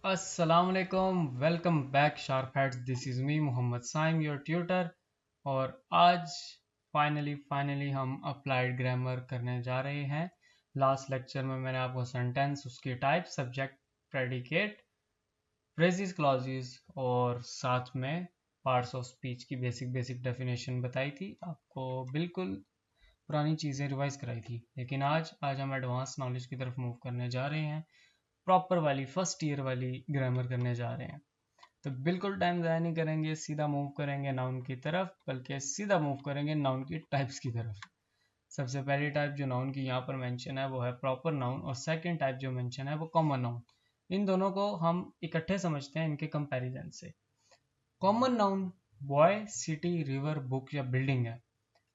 अस्सलामुअलैकुम, welcome back sharp heads. This is me Mohammad Saim, your tutor. और आज फाइनली हम अप्लाइड ग्रामर करने जा रहे हैं। लास्ट लेक्चर में मैंने आपको सेंटेंस, उसके type, subject, predicate, phrases, clauses और साथ में पार्ट्स ऑफ स्पीच की बेसिक डेफिनेशन बताई थी। आपको बिल्कुल पुरानी चीज़ें रिवाइज कराई थी। लेकिन आज हम एडवांस नॉलेज की तरफ मूव करने जा रहे हैं। प्रॉपर वाली फर्स्ट ईयर वाली ग्रामर करने जा रहे हैं। तो बिल्कुल टाइम ज़ाया नहीं करेंगे, सीधा मूव करेंगे नाउन की तरफ, बल्कि सीधा मूव करेंगे नाउन की टाइप्स की तरफ। सबसे पहली टाइप जो नाउन की यहाँ पर मेंशन है वो है प्रॉपर नाउन, और सेकंड टाइप जो मेंशन है वो कॉमन नाउन। इन दोनों को हम इकट्ठे समझते हैं इनके कंपैरिजन से। Common noun boy, city, river, book या बिल्डिंग है।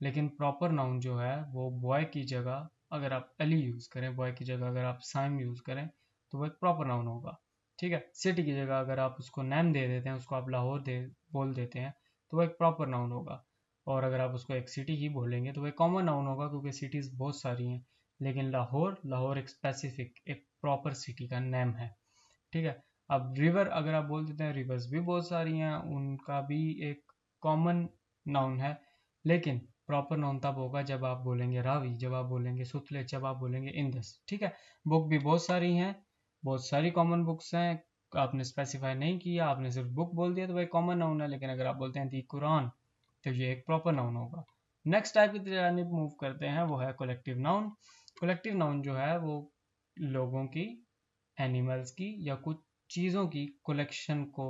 लेकिन प्रॉपर नाउन जो है वो बॉय की जगह अगर आप एली यूज़ करें, बॉय की जगह अगर आप साइम यूज़ करें तो वो एक प्रॉपर नाउन होगा। ठीक है। सिटी की जगह अगर आप उसको नेम दे देते हैं, उसको आप लाहौर बोल देते हैं तो वो एक प्रॉपर नाउन होगा। और अगर आप उसको एक सिटी ही बोलेंगे तो वो एक कॉमन नाउन होगा, क्योंकि सिटीज़ बहुत सारी हैं। लेकिन लाहौर एक स्पेसिफिक, एक प्रॉपर सिटी का नेम है। ठीक है। अब रिवर अगर आप बोल देते हैं, रिवर्स भी बहुत सारी हैं, उनका भी एक कॉमन नाउन है। लेकिन प्रॉपर नाउन तब होगा जब आप बोलेंगे रावी, जब आप बोलेंगे सुतलेज, जब आप बोलेंगे इंदस। ठीक है। बुक भी बहुत सारी हैं, बहुत सारी कॉमन बुक्स हैं। आपने स्पेसिफाई नहीं किया, आपने सिर्फ बुक बोल दिया तो वह कॉमन नाउन है। लेकिन अगर आप बोलते हैं दी कुरान तो ये एक प्रॉपर नाउन होगा। नेक्स्ट टाइप की जानिब मूव करते हैं, वो है कलेक्टिव नाउन। कलेक्टिव नाउन जो है वो लोगों की, एनिमल्स की या कुछ चीज़ों की कलेक्शन को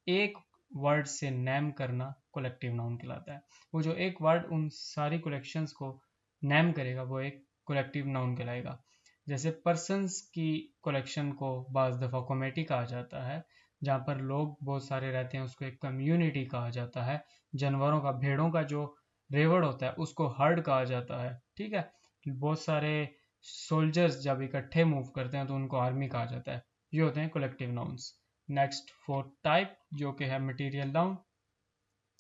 एक वर्ड से नेम करना कलेक्टिव नाउन कहलाता है। वो जो एक वर्ड उन सारी कलेक्शंस को नेम करेगा वो एक कलेक्टिव नाउन कहलाएगा। जैसे पर्सन्स की कलेक्शन को बाज़ दफ़ा कमेटी कहा जाता है, जहाँ पर लोग बहुत सारे रहते हैं, उसको एक कम्युनिटी कहा जाता है। जानवरों का, भेड़ों का जो रेवड़ होता है उसको हर्ड कहा जाता है। ठीक है। बहुत सारे सोल्जर्स जब इकट्ठे मूव करते हैं तो उनको आर्मी कहा जाता है। ये होते हैं collective nouns. Next fourth type जो कि है मटेरियल नाउन,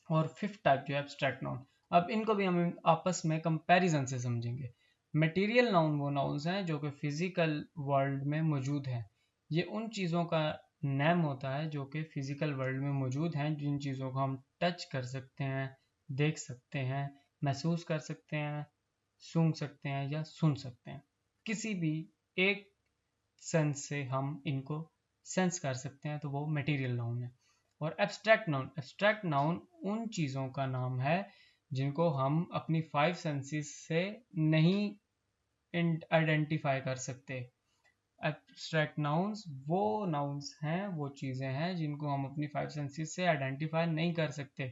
और फिफ्थ टाइप जो है एब्स्ट्रैक्ट नाउन। अब इनको भी हम आपस में कंपैरिजन से समझेंगे। मटेरियल नाउन वो नाउन्स हैं जो कि फिजिकल वर्ल्ड में मौजूद हैं। ये उन चीज़ों का नेम होता है जो कि फिजिकल वर्ल्ड में मौजूद हैं, जिन चीज़ों को हम टच कर सकते हैं, देख सकते हैं, महसूस कर सकते हैं, सूंघ सकते हैं या सुन सकते हैं। किसी भी एक सेंस से हम इनको सेंस कर सकते हैं तो वो मटेरियल नाउन है। और एब्स्ट्रैक्ट नाउन उन चीज़ों का नाम है जिनको हम अपनी फाइव सेंसेस से नहीं आइडेंटिफाई कर सकते। एब्स्ट्रैक्ट नाउन्स वो नाउन्स हैं, वो चीज़ें हैं जिनको हम अपनी फाइव सेंसेस से आइडेंटिफाई नहीं कर सकते।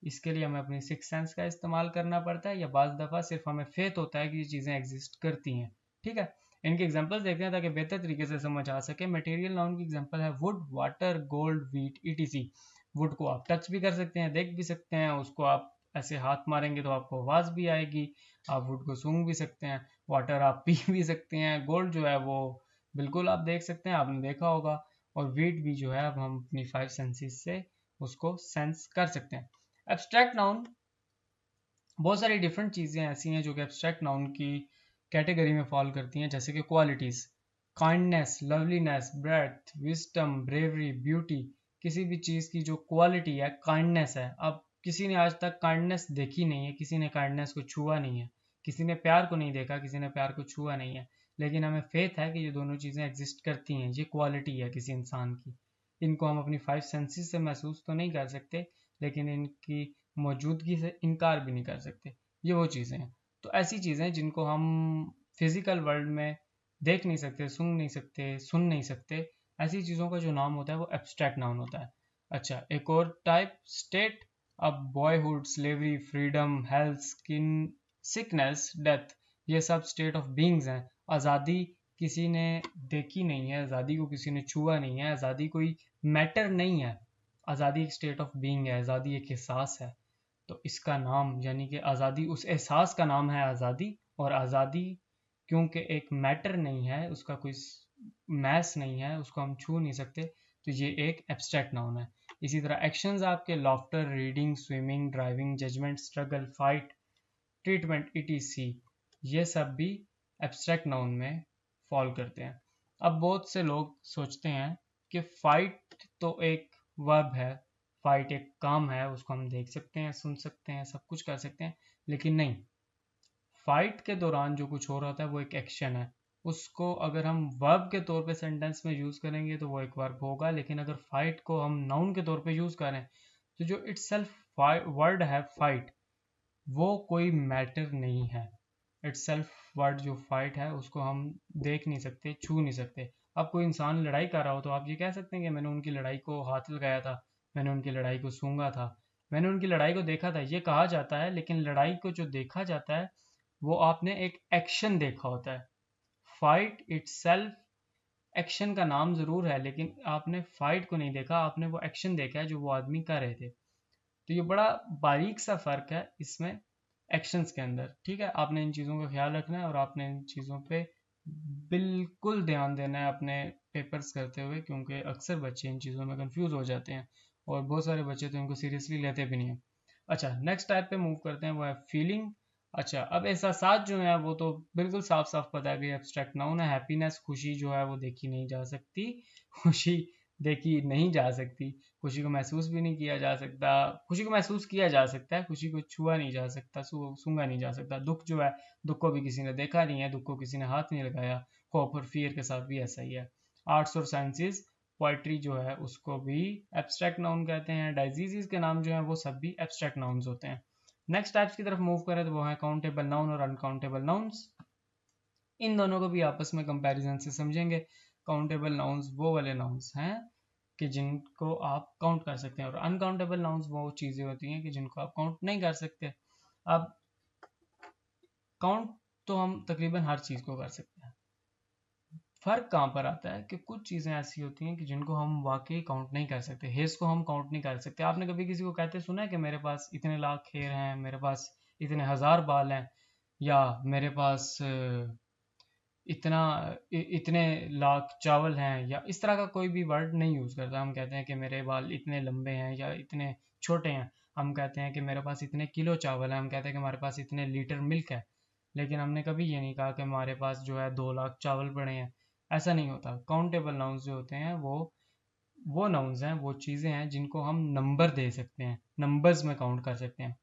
इसके लिए हमें अपनी सिक्स सेंस का इस्तेमाल करना पड़ता है, या बाज़ दफ़ा सिर्फ हमें फेथ होता है कि ये चीज़ें एग्जिस्ट करती हैं। ठीक है। इनके एग्जांपल्स देखते हैं ताकि बेहतर तरीके से समझ आ सके। मटेरियल नाउन की एग्जांपल है would, water, gold, wheat, etc. Would को आप टच भी कर सकते हैं, देख भी सकते हैं, उसको आप ऐसे हाथ मारेंगे तो आपको आवाज़ भी आएगी। आप वुड को सूंघ भी सकते हैं। वाटर आप पी भी सकते हैं। गोल्ड जो है वो बिल्कुल आप देख सकते हैं, आपने देखा होगा। और व्हीट भी जो है अब हम अपनी फाइव सेंसेस से उसको सेंस कर सकते हैं। एब्स्ट्रैक्ट नाउन बहुत सारी डिफरेंट चीज़ें ऐसी हैं जो कि एब्स्ट्रैक्ट नाउन की कैटेगरी में फॉल करती हैं, जैसे कि qualities, kindness, loveliness, breath, wisdom, bravery, beauty. किसी भी चीज़ की जो क्वालिटी है, काइंडनेस है। अब किसी ने आज तक काइंडनेस देखी नहीं है, किसी ने काइंडनेस को छुआ नहीं है, किसी ने प्यार को नहीं देखा, किसी ने प्यार को छुआ नहीं है। लेकिन हमें फेथ है कि ये दोनों चीज़ें एग्जिस्ट करती हैं, ये क्वालिटी है किसी इंसान की। इनको हम अपनी फाइव सेंसेस से महसूस तो नहीं कर सकते, लेकिन इनकी मौजूदगी से इनकार भी नहीं कर सकते। ये वो चीज़ें हैं। तो ऐसी चीज़ें जिनको हम फिजिकल वर्ल्ड में देख नहीं सकते, सूंघ नहीं सकते, सुन नहीं सकते, ऐसी चीज़ों का जो नाम होता है वो एब्स्ट्रैक्ट नाउन होता है। अच्छा, एक और टाइप स्टेट। अब boyhood, slavery, freedom, health, skin, sickness, death, ये सब स्टेट ऑफ बीइंग्स हैं। आज़ादी किसी ने देखी नहीं है, आज़ादी को किसी ने छुआ नहीं है, आज़ादी कोई मैटर नहीं है। आज़ादी एक स्टेट ऑफ बीइंग है, आज़ादी एक एहसास है। तो इसका नाम, यानी कि आज़ादी, उस एहसास का नाम है आज़ादी। और आज़ादी क्योंकि एक मैटर नहीं है, उसका कोई मैस नहीं है, उसको हम छू नहीं सकते, तो ये एक एब्स्ट्रैक्ट नाउन है। इसी तरह एक्शंस आपके laughter, reading, swimming, driving, judgement, struggle, fight, treatment, ETC, ये सब भी एब्स्ट्रैक्ट नाउन में फॉल करते हैं। अब बहुत से लोग सोचते हैं कि फाइट तो एक वर्ब है, फाइट एक काम है, उसको हम देख सकते हैं, सुन सकते हैं, सब कुछ कर सकते हैं, लेकिन नहीं, फाइट के दौरान जो कुछ हो रहा था वो एक एक्शन है। उसको अगर हम वर्ब के तौर पे सेंटेंस में यूज़ करेंगे तो वो एक वर्ब होगा, लेकिन अगर फाइट को हम नाउन के तौर पे यूज़ करें तो जो इटसेल्फ वर्ड है फाइट, वो कोई मैटर नहीं है। इटसेल्फ वर्ड जो फाइट है उसको हम देख नहीं सकते, छू नहीं सकते। अब कोई इंसान लड़ाई कर रहा हो तो आप ये कह सकते हैं कि मैंने उनकी लड़ाई को हाथ लगाया था, मैंने उनकी लड़ाई को सूंघा था, मैंने उनकी लड़ाई को देखा था, ये कहा जाता है। लेकिन लड़ाई को जो देखा जाता है वो आपने एक एक्शन देखा होता है। फाइट इटसेल्फ एक्शन का नाम जरूर है, लेकिन आपने फाइट को नहीं देखा, आपने वो एक्शन देखा है जो वो आदमी कर रहे थे। तो ये बड़ा बारीक सा फर्क है इसमें एक्शंस के अंदर। ठीक है, आपने इन चीज़ों का ख्याल रखना है और आपने इन चीज़ों पे बिल्कुल ध्यान देना है अपने पेपर्स करते हुए, क्योंकि अक्सर बच्चे इन चीज़ों में कंफ्यूज हो जाते हैं और बहुत सारे बच्चे तो इनको सीरियसली लेते भी नहीं है। अच्छा, नेक्स्ट टाइप पे मूव करते हैं, वो है फीलिंग। अच्छा, अब एहसास जो है वो तो बिल्कुल साफ साफ पता है कि एब्स्ट्रैक्ट नाउन है। हैप्पीनेस, खुशी जो है वो देखी नहीं जा सकती, खुशी देखी नहीं जा सकती, खुशी को महसूस भी नहीं किया जा सकता। खुशी को महसूस किया जा सकता है, खुशी को छुआ नहीं जा सकता, सूंघा नहीं जा सकता। दुख जो है, दुख को भी किसी ने देखा नहीं है, दुख को किसी ने हाथ नहीं लगाया। होप और फियर के साथ भी ऐसा ही है। आर्ट्स और साइंसेस, पोइट्री जो है उसको भी एब्स्ट्रैक्ट नाउन कहते हैं। डाइजीज के नाम जो है वो सब भी एब्स्ट्रैक्ट नाउन्स होते हैं। नेक्स्ट टाइप्स की तरफ मूव करें तो वो है काउंटेबल नाउन और अनकाउंटेबल नाउन्स। इन दोनों को भी आपस में कंपैरिजन से समझेंगे। काउंटेबल नाउन्स वो वाले नाउन्स हैं कि जिनको आप काउंट कर सकते हैं, और अनकाउंटेबल नाउन्स वो चीज़ें होती हैं कि जिनको आप काउंट नहीं कर सकते। अब काउंट तो हम तकरीबन हर चीज़ को कर सकते हैं। फ़र्क कहाँ पर आता है कि कुछ चीज़ें ऐसी होती हैं कि जिनको हम वाकई काउंट नहीं कर सकते। हेयर्स को हम काउंट नहीं कर सकते। आपने कभी किसी को कहते सुना है कि मेरे पास इतने लाख हेयर हैं, मेरे पास इतने हज़ार बाल हैं, या मेरे पास इतने लाख चावल हैं, या इस तरह का कोई भी वर्ड नहीं यूज़ करता। हम कहते हैं कि मेरे बाल इतने लंबे हैं या इतने छोटे हैं। हम कहते हैं कि मेरे पास इतने किलो चावल हैं, हम कहते हैं कि हमारे पास इतने लीटर मिल्क है। लेकिन हमने कभी ये नहीं कहा कि हमारे पास जो है 2 लाख चावल पड़े हैं। ऐसा नहीं होता। काउंटेबल नाउन्स जो होते हैं वो नाउन्स हैं, वो चीज़ें हैं जिनको हम नंबर दे सकते हैं, नंबर्स में काउंट कर सकते हैं।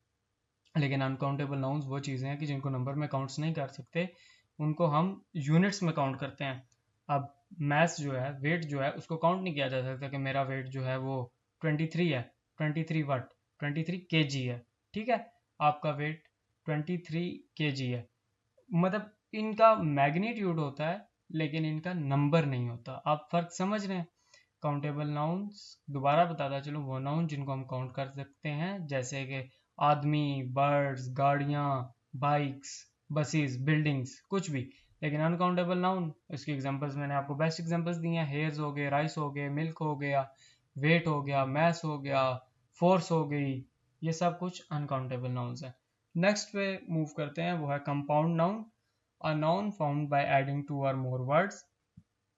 लेकिन अनकाउंटेबल नाउन्स वो चीज़ें हैं कि जिनको नंबर में काउंट्स नहीं कर सकते, उनको हम यूनिट्स में काउंट करते हैं। अब मैथ जो है, वेट जो है, उसको काउंट नहीं किया जा सकता कि मेरा वेट जो है वो 23 है, 23 वट, 23 kg है। ठीक है, आपका वेट 23 kg है। मतलब इनका मैग्नीट्यूड होता है लेकिन इनका नंबर नहीं होता। आप फर्क समझ रहे हैं? काउंटेबल नाउन्स, दोबारा बताता चलूँ, वो नाउन जिनको हम काउंट कर सकते हैं, जैसे कि आदमी, बर्ड्स, गाड़ियाँ, बाइक्स, बसेस, बिल्डिंग्स, कुछ भी। लेकिन अनकाउंटेबल नाउन, इसकी एग्जांपल्स मैंने आपको बेस्ट एग्जांपल्स दिए हैं। हेयर्स हो गए, राइस हो गए, मिल्क हो गया, वेट हो गया, मैस हो गया, फोर्स हो गई, ये सब कुछ अनकाउंटेबल नाउन्स हैं। नेक्स्ट पे मूव करते हैं, वो है compound noun. A noun found by adding 2 और मोर वर्ड्स,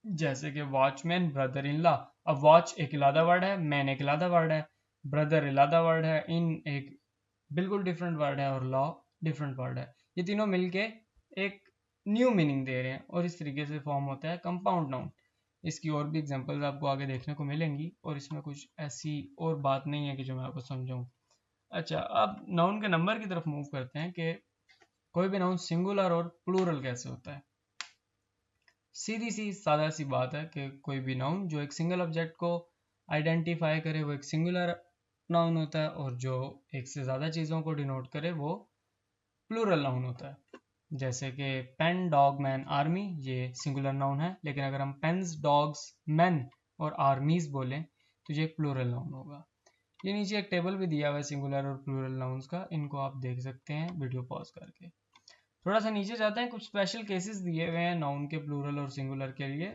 जैसे कि वॉचमैन, ब्रदर इन लॉ। अब वॉच एक इलादा वर्ड है, मैन एक इलादा वर्ड है, ब्रदर इलादा वर्ड है, इन एक बिल्कुल डिफरेंट वर्ड है, और लॉ डिफरेंट वर्ड है। ये तीनों मिलके एक न्यू मीनिंग दे रहे हैं, और इस तरीके से फॉर्म होता है कंपाउंड नाउन। इसकी और भी एग्जांपल्स आपको आगे देखने को मिलेंगी, और इसमें कुछ ऐसी और बात नहीं है कि जो मैं आपको समझाऊं। अच्छा, अब नाउन के नंबर की तरफ मूव करते हैं कि कोई भी नाउन सिंगुलर और प्लूरल कैसे होता है। सीधी सी सादा सी बात है कि कोई भी नाउन जो एक सिंगल ऑब्जेक्ट को आइडेंटिफाई करे वो एक सिंगुलर नाउन होता है, और जो एक से ज़्यादा चीज़ों को डिनोट करे वो प्लूरल नाउन होता है। जैसे कि पेन, डॉग, मैन, आर्मी, ये सिंगुलर नाउन है। लेकिन अगर हम पेन्स, डॉग्स, मैन और आर्मीज बोलें तो ये एक प्लूरल नाउन होगा। ये नीचे एक टेबल भी दिया हुआ है सिंगुलर और प्लूरल नाउन्स का, इनको आप देख सकते हैं वीडियो पॉज करके। थोड़ा सा नीचे जाते हैं, कुछ स्पेशल केसेस दिए हुए हैं नाउन के प्लूरल और सिंगुलर के लिए,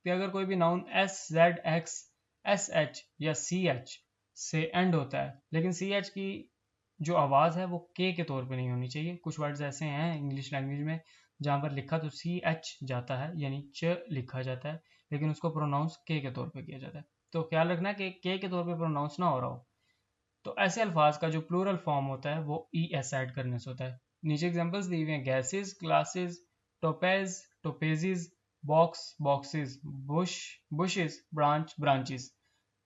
कि अगर कोई भी noun S, Z, x, S H या सी एच से एंड होता है, लेकिन सी एच की जो आवाज़ है वो के तौर पे नहीं होनी चाहिए। कुछ वर्ड्स ऐसे हैं इंग्लिश लैंग्वेज में जहाँ पर लिखा तो सी एच जाता है, यानी च लिखा जाता है, लेकिन उसको प्रोनाउंस के तौर पे किया जाता है। तो ख्याल रखना कि के तौर पे प्रोनाउंस ना हो रहा हो। तो ऐसे अल्फाज का जो प्लूरल फॉर्म होता है वो ई एस ऐड करने से होता है। नीचे एग्जांपल्स दी हुए हैं, gases, classes, topaz, topazes, box boxes, bush bushes, branch branches.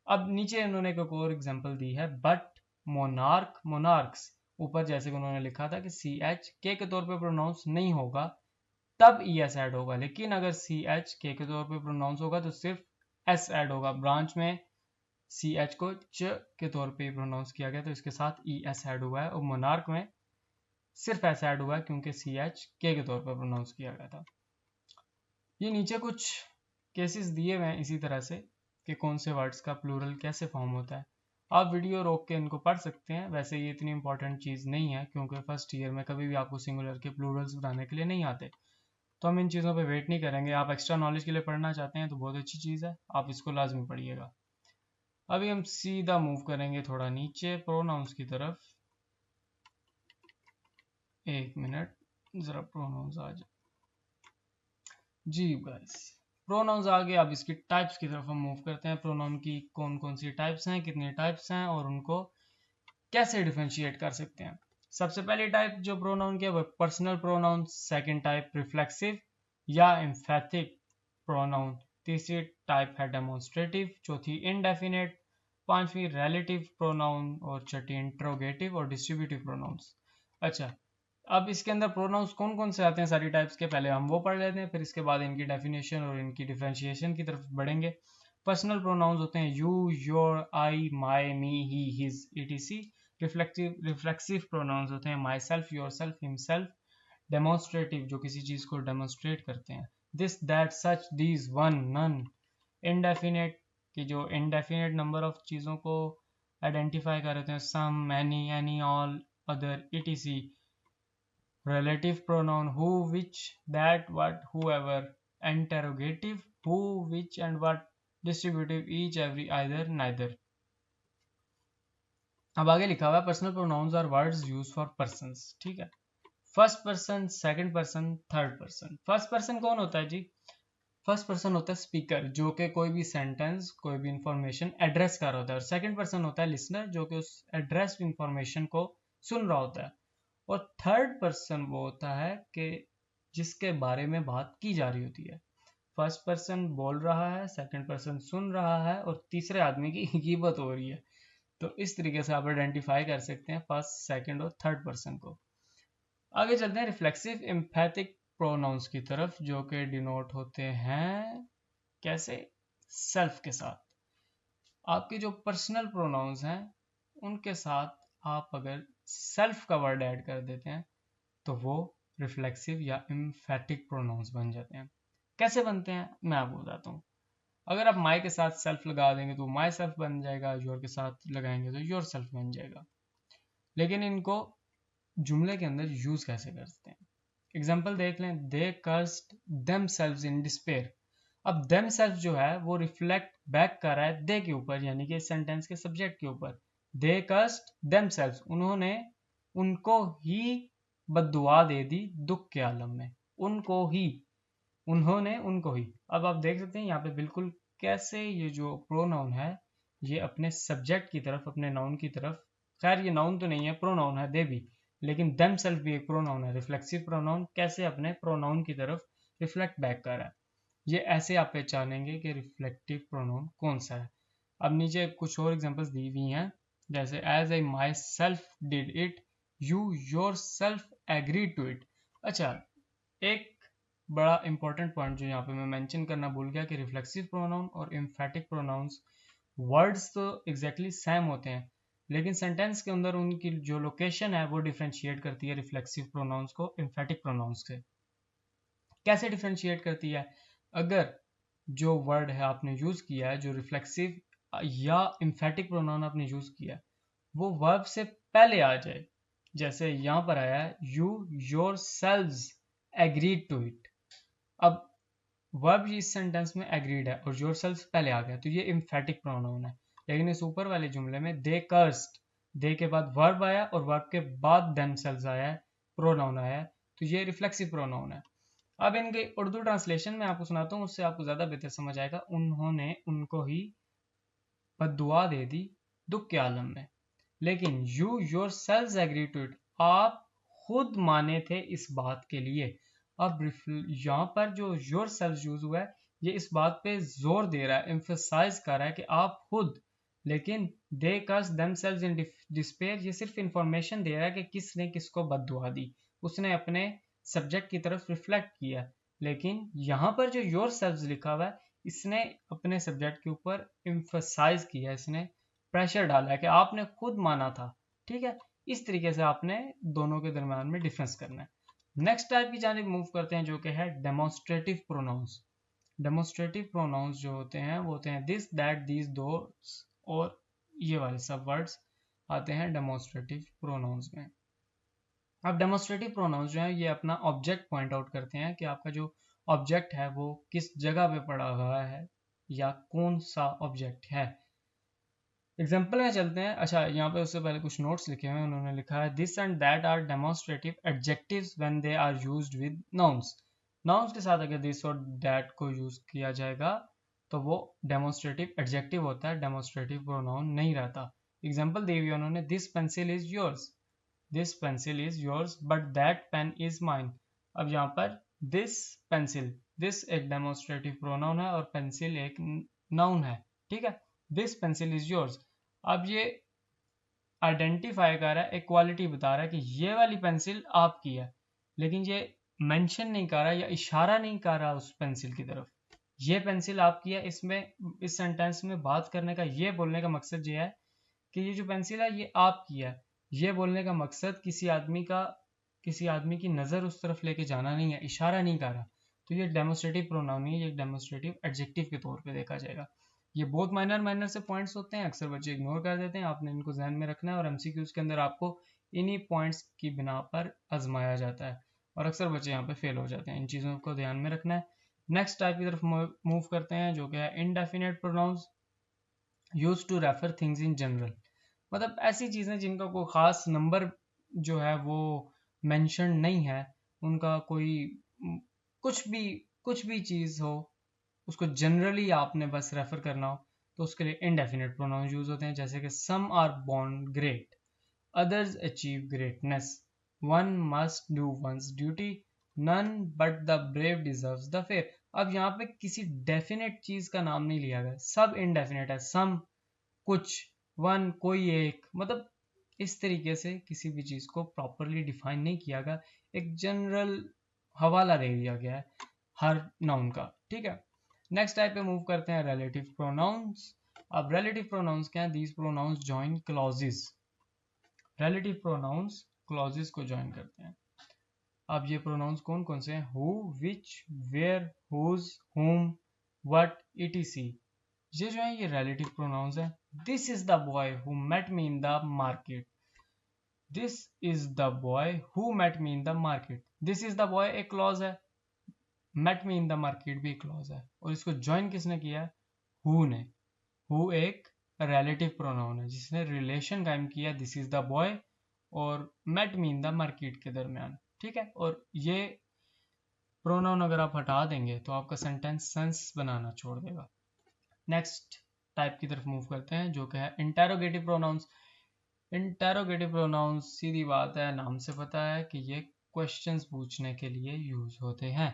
अब नीचे इन्होंने एक और एग्जांपल दी है, बट मोनार्क मोनार्क्स। ऊपर जैसे कि उन्होंने लिखा था कि सी एच के तौर पे प्रोनाउंस नहीं होगा तब ई एस ऐड होगा, लेकिन अगर सी एच के तौर पे प्रोनाउंस होगा तो सिर्फ एस ऐड होगा। ब्रांच में सी एच को च के तौर पे प्रोनाउंस किया गया तो इसके साथ ई एस ऐड हुआ है, और मोनार्क में सिर्फ एस ऐड हुआ है क्योंकि सी एच के तौर पर प्रोनाउंस किया गया था। ये नीचे कुछ केसेस दिए हुए हैं इसी तरह से कि कौन से वर्ड्स का प्लूरल कैसे फॉर्म होता है। आप वीडियो रोक के इनको पढ़ सकते हैं। वैसे ये इतनी इंपॉर्टेंट चीज़ नहीं है क्योंकि फर्स्ट ईयर में कभी भी आपको सिंगुलर के प्लूरल्स बनाने के लिए नहीं आते, तो हम इन चीज़ों पे वेट नहीं करेंगे। आप एक्स्ट्रा नॉलेज के लिए पढ़ना चाहते हैं तो बहुत अच्छी चीज़ है, आप इसको लाजमी पढ़िएगा। अभी हम सीधा मूव करेंगे थोड़ा नीचे प्रोनाउंस की तरफ। एक मिनट, ज़रा प्रोनाउंस आ जाए जी गाइस। प्रोनाउंस आ गए, अब इसकी टाइप्स की तरफ हम मूव करते हैं। प्रोनाउन की कौन कौन सी टाइप्स हैं, कितनी टाइप्स हैं और उनको कैसे डिफरेंशिएट कर सकते हैं। सबसे पहली टाइप जो प्रोनाउन की है वो personal pronoun, second type reflexive या एम्फैथिक प्रोनाउन, तीसरी टाइप है डेमोन्स्ट्रेटिव, चौथी इनडेफिनेट, पांचवी रिलेटिव प्रोनाउन और छठी इंट्रोगेटिव और डिस्ट्रीब्यूटिव प्रोनाउंस। अच्छा, अब इसके अंदर प्रोनाउंस कौन कौन से आते हैं सारी टाइप्स के, पहले हम वो पढ़ लेते हैं, फिर इसके बाद इनकी डेफिनेशन और इनकी डिफरेंशिएशन की तरफ बढ़ेंगे। पर्सनल प्रोनाउंस होते हैं you, your, I, my, me, he, his, etc। Reflexive pronouns होते हैं myself, yourself, himself. Demonstrative जो किसी चीज को डेमोन्स्ट्रेट करते हैं, this, that, such, these, one, none. Indefinite कि जो इनडेफिनेट नंबर ऑफ चीज़ों को आइडेंटिफाई कर रहे हैं, some, many, any, all, other, etc। relative pronoun who, which, that, what, whoever। interrogative who, which and what। distributive each, every, either, neither। अब आगे लिखा हुआ है personal pronouns are words used for persons. ठीक है, first person, second person, third person. First person कौन होता है जी? फर्स्ट पर्सन होता है स्पीकर जो कि कोई भी सेंटेंस, कोई भी इंफॉर्मेशन एड्रेस कर रहा होता है, और सेकंड पर्सन होता है लिसनर जो कि उस एड्रेस इंफॉर्मेशन को सुन रहा होता है, और थर्ड पर्सन वो होता है कि जिसके बारे में बात की जा रही होती है। फर्स्ट पर्सन बोल रहा है, सेकंड पर्सन सुन रहा है और तीसरे आदमी की गिबत हो रही है। तो इस तरीके से आप आइडेंटिफाई कर सकते हैं फर्स्ट, सेकंड और थर्ड पर्सन को। आगे चलते हैं रिफ्लेक्सिव एम्फैथिक प्रोनाउंस की तरफ, जो कि डिनोट होते हैं कैसे? सेल्फ के साथ। आपके जो पर्सनल प्रोनाउंस हैं उनके साथ आप अगर सेल्फ का वर्ड ऐड कर देते हैं तो वो रिफ्लेक्सिव या एम्फैटिक प्रोनाउंस बन जाते हैं। कैसे बनते हैं मैं आपको बताता हूँ। अगर आप माई के साथ सेल्फ लगा देंगे तो माई सेल्फ बन जाएगा, योर के साथ लगाएंगे तो योर सेल्फ बन जाएगा। लेकिन इनको जुमले के अंदर यूज कैसे करते हैं, एग्जाम्पल देख लें। दे कर्स्ड देमसेल्व्स इन डिस्पेयर। अब देमसेल्फ जो है वो रिफ्लेक्ट बैक कर रहा है दे के ऊपर, यानी कि सेंटेंस के सब्जेक्ट के ऊपर। दे कर्स्ड देमसेल्व्स, उन्होंने उनको ही बद्दुआ दे दी दुख के आलम में। उनको ही, उन्होंने उनको ही। अब आप देख सकते हैं यहाँ पे बिल्कुल कैसे ये जो प्रोनाउन है ये अपने सब्जेक्ट की तरफ, अपने नाउन की तरफ, खैर ये नाउन तो नहीं है, प्रोनाउन है दे भी, लेकिन देमसेल्फ भी एक प्रोनाउन है, रिफ्लेक्सिव प्रोनाउन, कैसे अपने प्रोनाउन की तरफ रिफ्लेक्ट बैक कर रहा है। ये ऐसे आप पहचानेंगे कि रिफ्लेक्टिव प्रोनाउन कौन सा है। अब नीचे कुछ और एग्जांपल्स दी हुई हैं, जैसे as I myself did it, you yourself agreed to it. अच्छा, एक बड़ा इंपॉर्टेंट पॉइंट जो यहाँ पे मैं मेंशन करना भूल गया कि रिफ्लेक्सिव प्रोनाउन और एम्फैटिक प्रोनाउंस वर्ड्स तो एग्जैक्टली सेम होते हैं, लेकिन सेंटेंस के अंदर उनकी जो लोकेशन है वो डिफ्रेंशिएट करती है रिफ्लेक्सिव प्रोनाउंस को एम्फैटिक प्रोनाउंस से। कैसे डिफ्रेंशिएट करती है? अगर जो वर्ड है आपने यूज किया है, जो रिफ्लेक्सिव या एम्फैटिक प्रोनाउन आपने यूज किया है, वो वर्ब से पहले आ जाए, जैसे यहाँ पर आया है you yourselves agreed to it. अब वर्ब इस सेंटेंस में एग्रीड है और योरसेल्फ पहले आ गया तो ये एम्फैटिक प्रोनाउन है। लेकिन इस ऊपर वाले जुमले में दे कर्स्ड, दे के बाद वर्ब आया और वर्ब के बाद देमसेल्व्स आया है, प्रोनाउन आया है, तो ये रिफ्लेक्सिव प्रोनाउन है। अब इनके उर्दू ट्रांसलेशन में आपको सुनाता हूँ, उससे आपको ज्यादा बेहतर समझ आएगा। उन्होंने उनको ही बद्दुआ दे दी दुख के आलम में, लेकिन you yourselves agree to it, आप खुद माने थे इस बात के लिए, अब यहाँ पर जो योर सेल्फ यूज हुआ है ये इस बात पे जोर दे रहा है, एम्फसाइज कर रहा है कि आप खुद, लेकिन दे कस देमसेल्व्स इन डिस्पेयर, ये सिर्फ इंफॉर्मेशन दे रहा है कि किसने किसको बद्दुआ दी, उसने अपने सब्जेक्ट की तरफ रिफ्लेक्ट किया। लेकिन यहाँ पर जो योर सेल्व्स लिखा हुआ है इसने अपने सब्जेक्ट के ऊपर एम्फसाइज किया, इसने प्रेशर डाला है कि आपने खुद माना था। ठीक है, इस तरीके से आपने दोनों के दरम्यान में डिफरेंस करना है। नेक्स्ट टाइप की जानिब मूव करते हैं जो कि है डेमोन्स्ट्रेटिव प्रोनाउंस। डेमोन्स्ट्रेटिव प्रोनाउंस जो होते हैं वो होते हैं दिस, दैट, दीज, दोस, और ये वाले सब वर्ड्स आते हैं डेमोन्स्ट्रेटिव प्रोनाउंस में। अब डेमोन्स्ट्रेटिव प्रोनाउंस जो है ये अपना ऑब्जेक्ट पॉइंट आउट करते हैं कि आपका जो ऑब्जेक्ट है वो किस जगह पे पड़ा हुआ है या कौन सा ऑब्जेक्ट है। एग्जाम्पल में चलते हैं। अच्छा, यहाँ पे उससे पहले कुछ नोट्स लिखे हुए हैं। उन्होंने लिखा है this and that are demonstrative adjectives when they are used with nouns. Nouns के साथ अगर दिस और दैट को यूज किया जाएगा तो वो डेमोन्स्ट्रेटिव एडजेक्टिव होता है, डेमोन्स्ट्रेटिव प्रोनाउन नहीं रहता। एग्जाम्पल दी हुई उन्होंने, this pencil is yours, this pencil is yours but that pain is mine. अब यहाँ पर दिस पेंसिल, दिस एक डेमोन्स्ट्रेटिव प्रोनाउन है और पेंसिल एक नाउन है। ठीक है, दिस पेंसिल इज योर्स। अब ये आइडेंटिफाई कर रहा है, एक क्वालिटी बता रहा है कि ये वाली पेंसिल आपकी है, लेकिन ये मेंशन नहीं कर रहा या इशारा नहीं कर रहा उस पेंसिल की तरफ। ये पेंसिल आपकी है, इसमें इस सेंटेंस में बात करने का, ये बोलने का मकसद ये है कि ये जो पेंसिल है ये आपकी है। ये बोलने का मकसद किसी आदमी की नज़र उस तरफ लेके जाना नहीं है, इशारा नहीं कर रहा। तो ये डेमोन्स्ट्रेटिव प्रोनाउन नहीं है, ये डेमोन्स्ट्रेटिव एडजेक्टिव के तौर पे देखा जाएगा। ये बहुत माइनर से पॉइंट्स होते हैं, अक्सर बच्चे इग्नोर कर देते हैं, आपने इनको ध्यान में रखना है और एमसीक्यूज के अंदर आपको इन्हीं पॉइंट्स की बिना पर आजमाया जाता है और अक्सर बच्चे यहाँ पे फेल हो जाते हैं। इन चीज़ों को ध्यान में रखना है। नेक्स्ट टाइप की तरफ मूव करते हैं जो कि है indefinite pronouns use to refer things in general. मतलब ऐसी चीज़ें जिनका कोई ख़ास नंबर जो है वो मेंशन नहीं है, उनका कोई कुछ भी चीज़ हो, उसको जनरली आपने बस रेफर करना हो, तो उसके लिए इनडेफिनेट प्रोनाउन यूज होते हैं। जैसे कि some are born great, others achieve greatness, one must do one's duty, none but the brave deserves the fair। अब यहाँ पे किसी डेफिनेट चीज का नाम नहीं लिया गया, सब इनडेफिनेट है, सम कुछ, वन कोई एक, मतलब इस तरीके से किसी भी चीज को प्रॉपरली डिफाइन नहीं किया गया, एक जनरल हवाला दे दिया गया है हर नाउन का। ठीक है, नेक्स्ट टाइप पे मूव करते हैं रिलेटिव प्रोनाउंस। अब रिलेटिव प्रोनाउंस क्या है? These pronouns join clauses. Relative pronouns clauses को ज्वाइन करते हैं। अब ये प्रोनाउंस कौन कौन से हैं? Who, which, where, whose, whom, what, etc. ये जो है ये रिलेटिव प्रोनाउंस है। This is the boy who met me in the market, this is the boy who met me in the market. This is the boy एक clause है, met me in the market भी clause है, और इसको join किसने किया है? Who ने। हु एक रिलेटिव प्रोनाउन है जिसने रिलेशन कायम किया दिस इज द बॉय और met me in the market के दरमियान। ठीक है, और ये प्रोनाउन अगर आप हटा देंगे तो आपका सेंटेंस सेंस बनाना छोड़ देगा। नेक्स्ट टाइप की तरफ मूव करते हैं जो कि है इंटेरोगेटिव प्रोनाउंस। इंटेरोगेटिव प्रोनाउंस सीधी बात है, नाम से पता है कि ये क्वेश्चंस पूछने के लिए यूज होते हैं।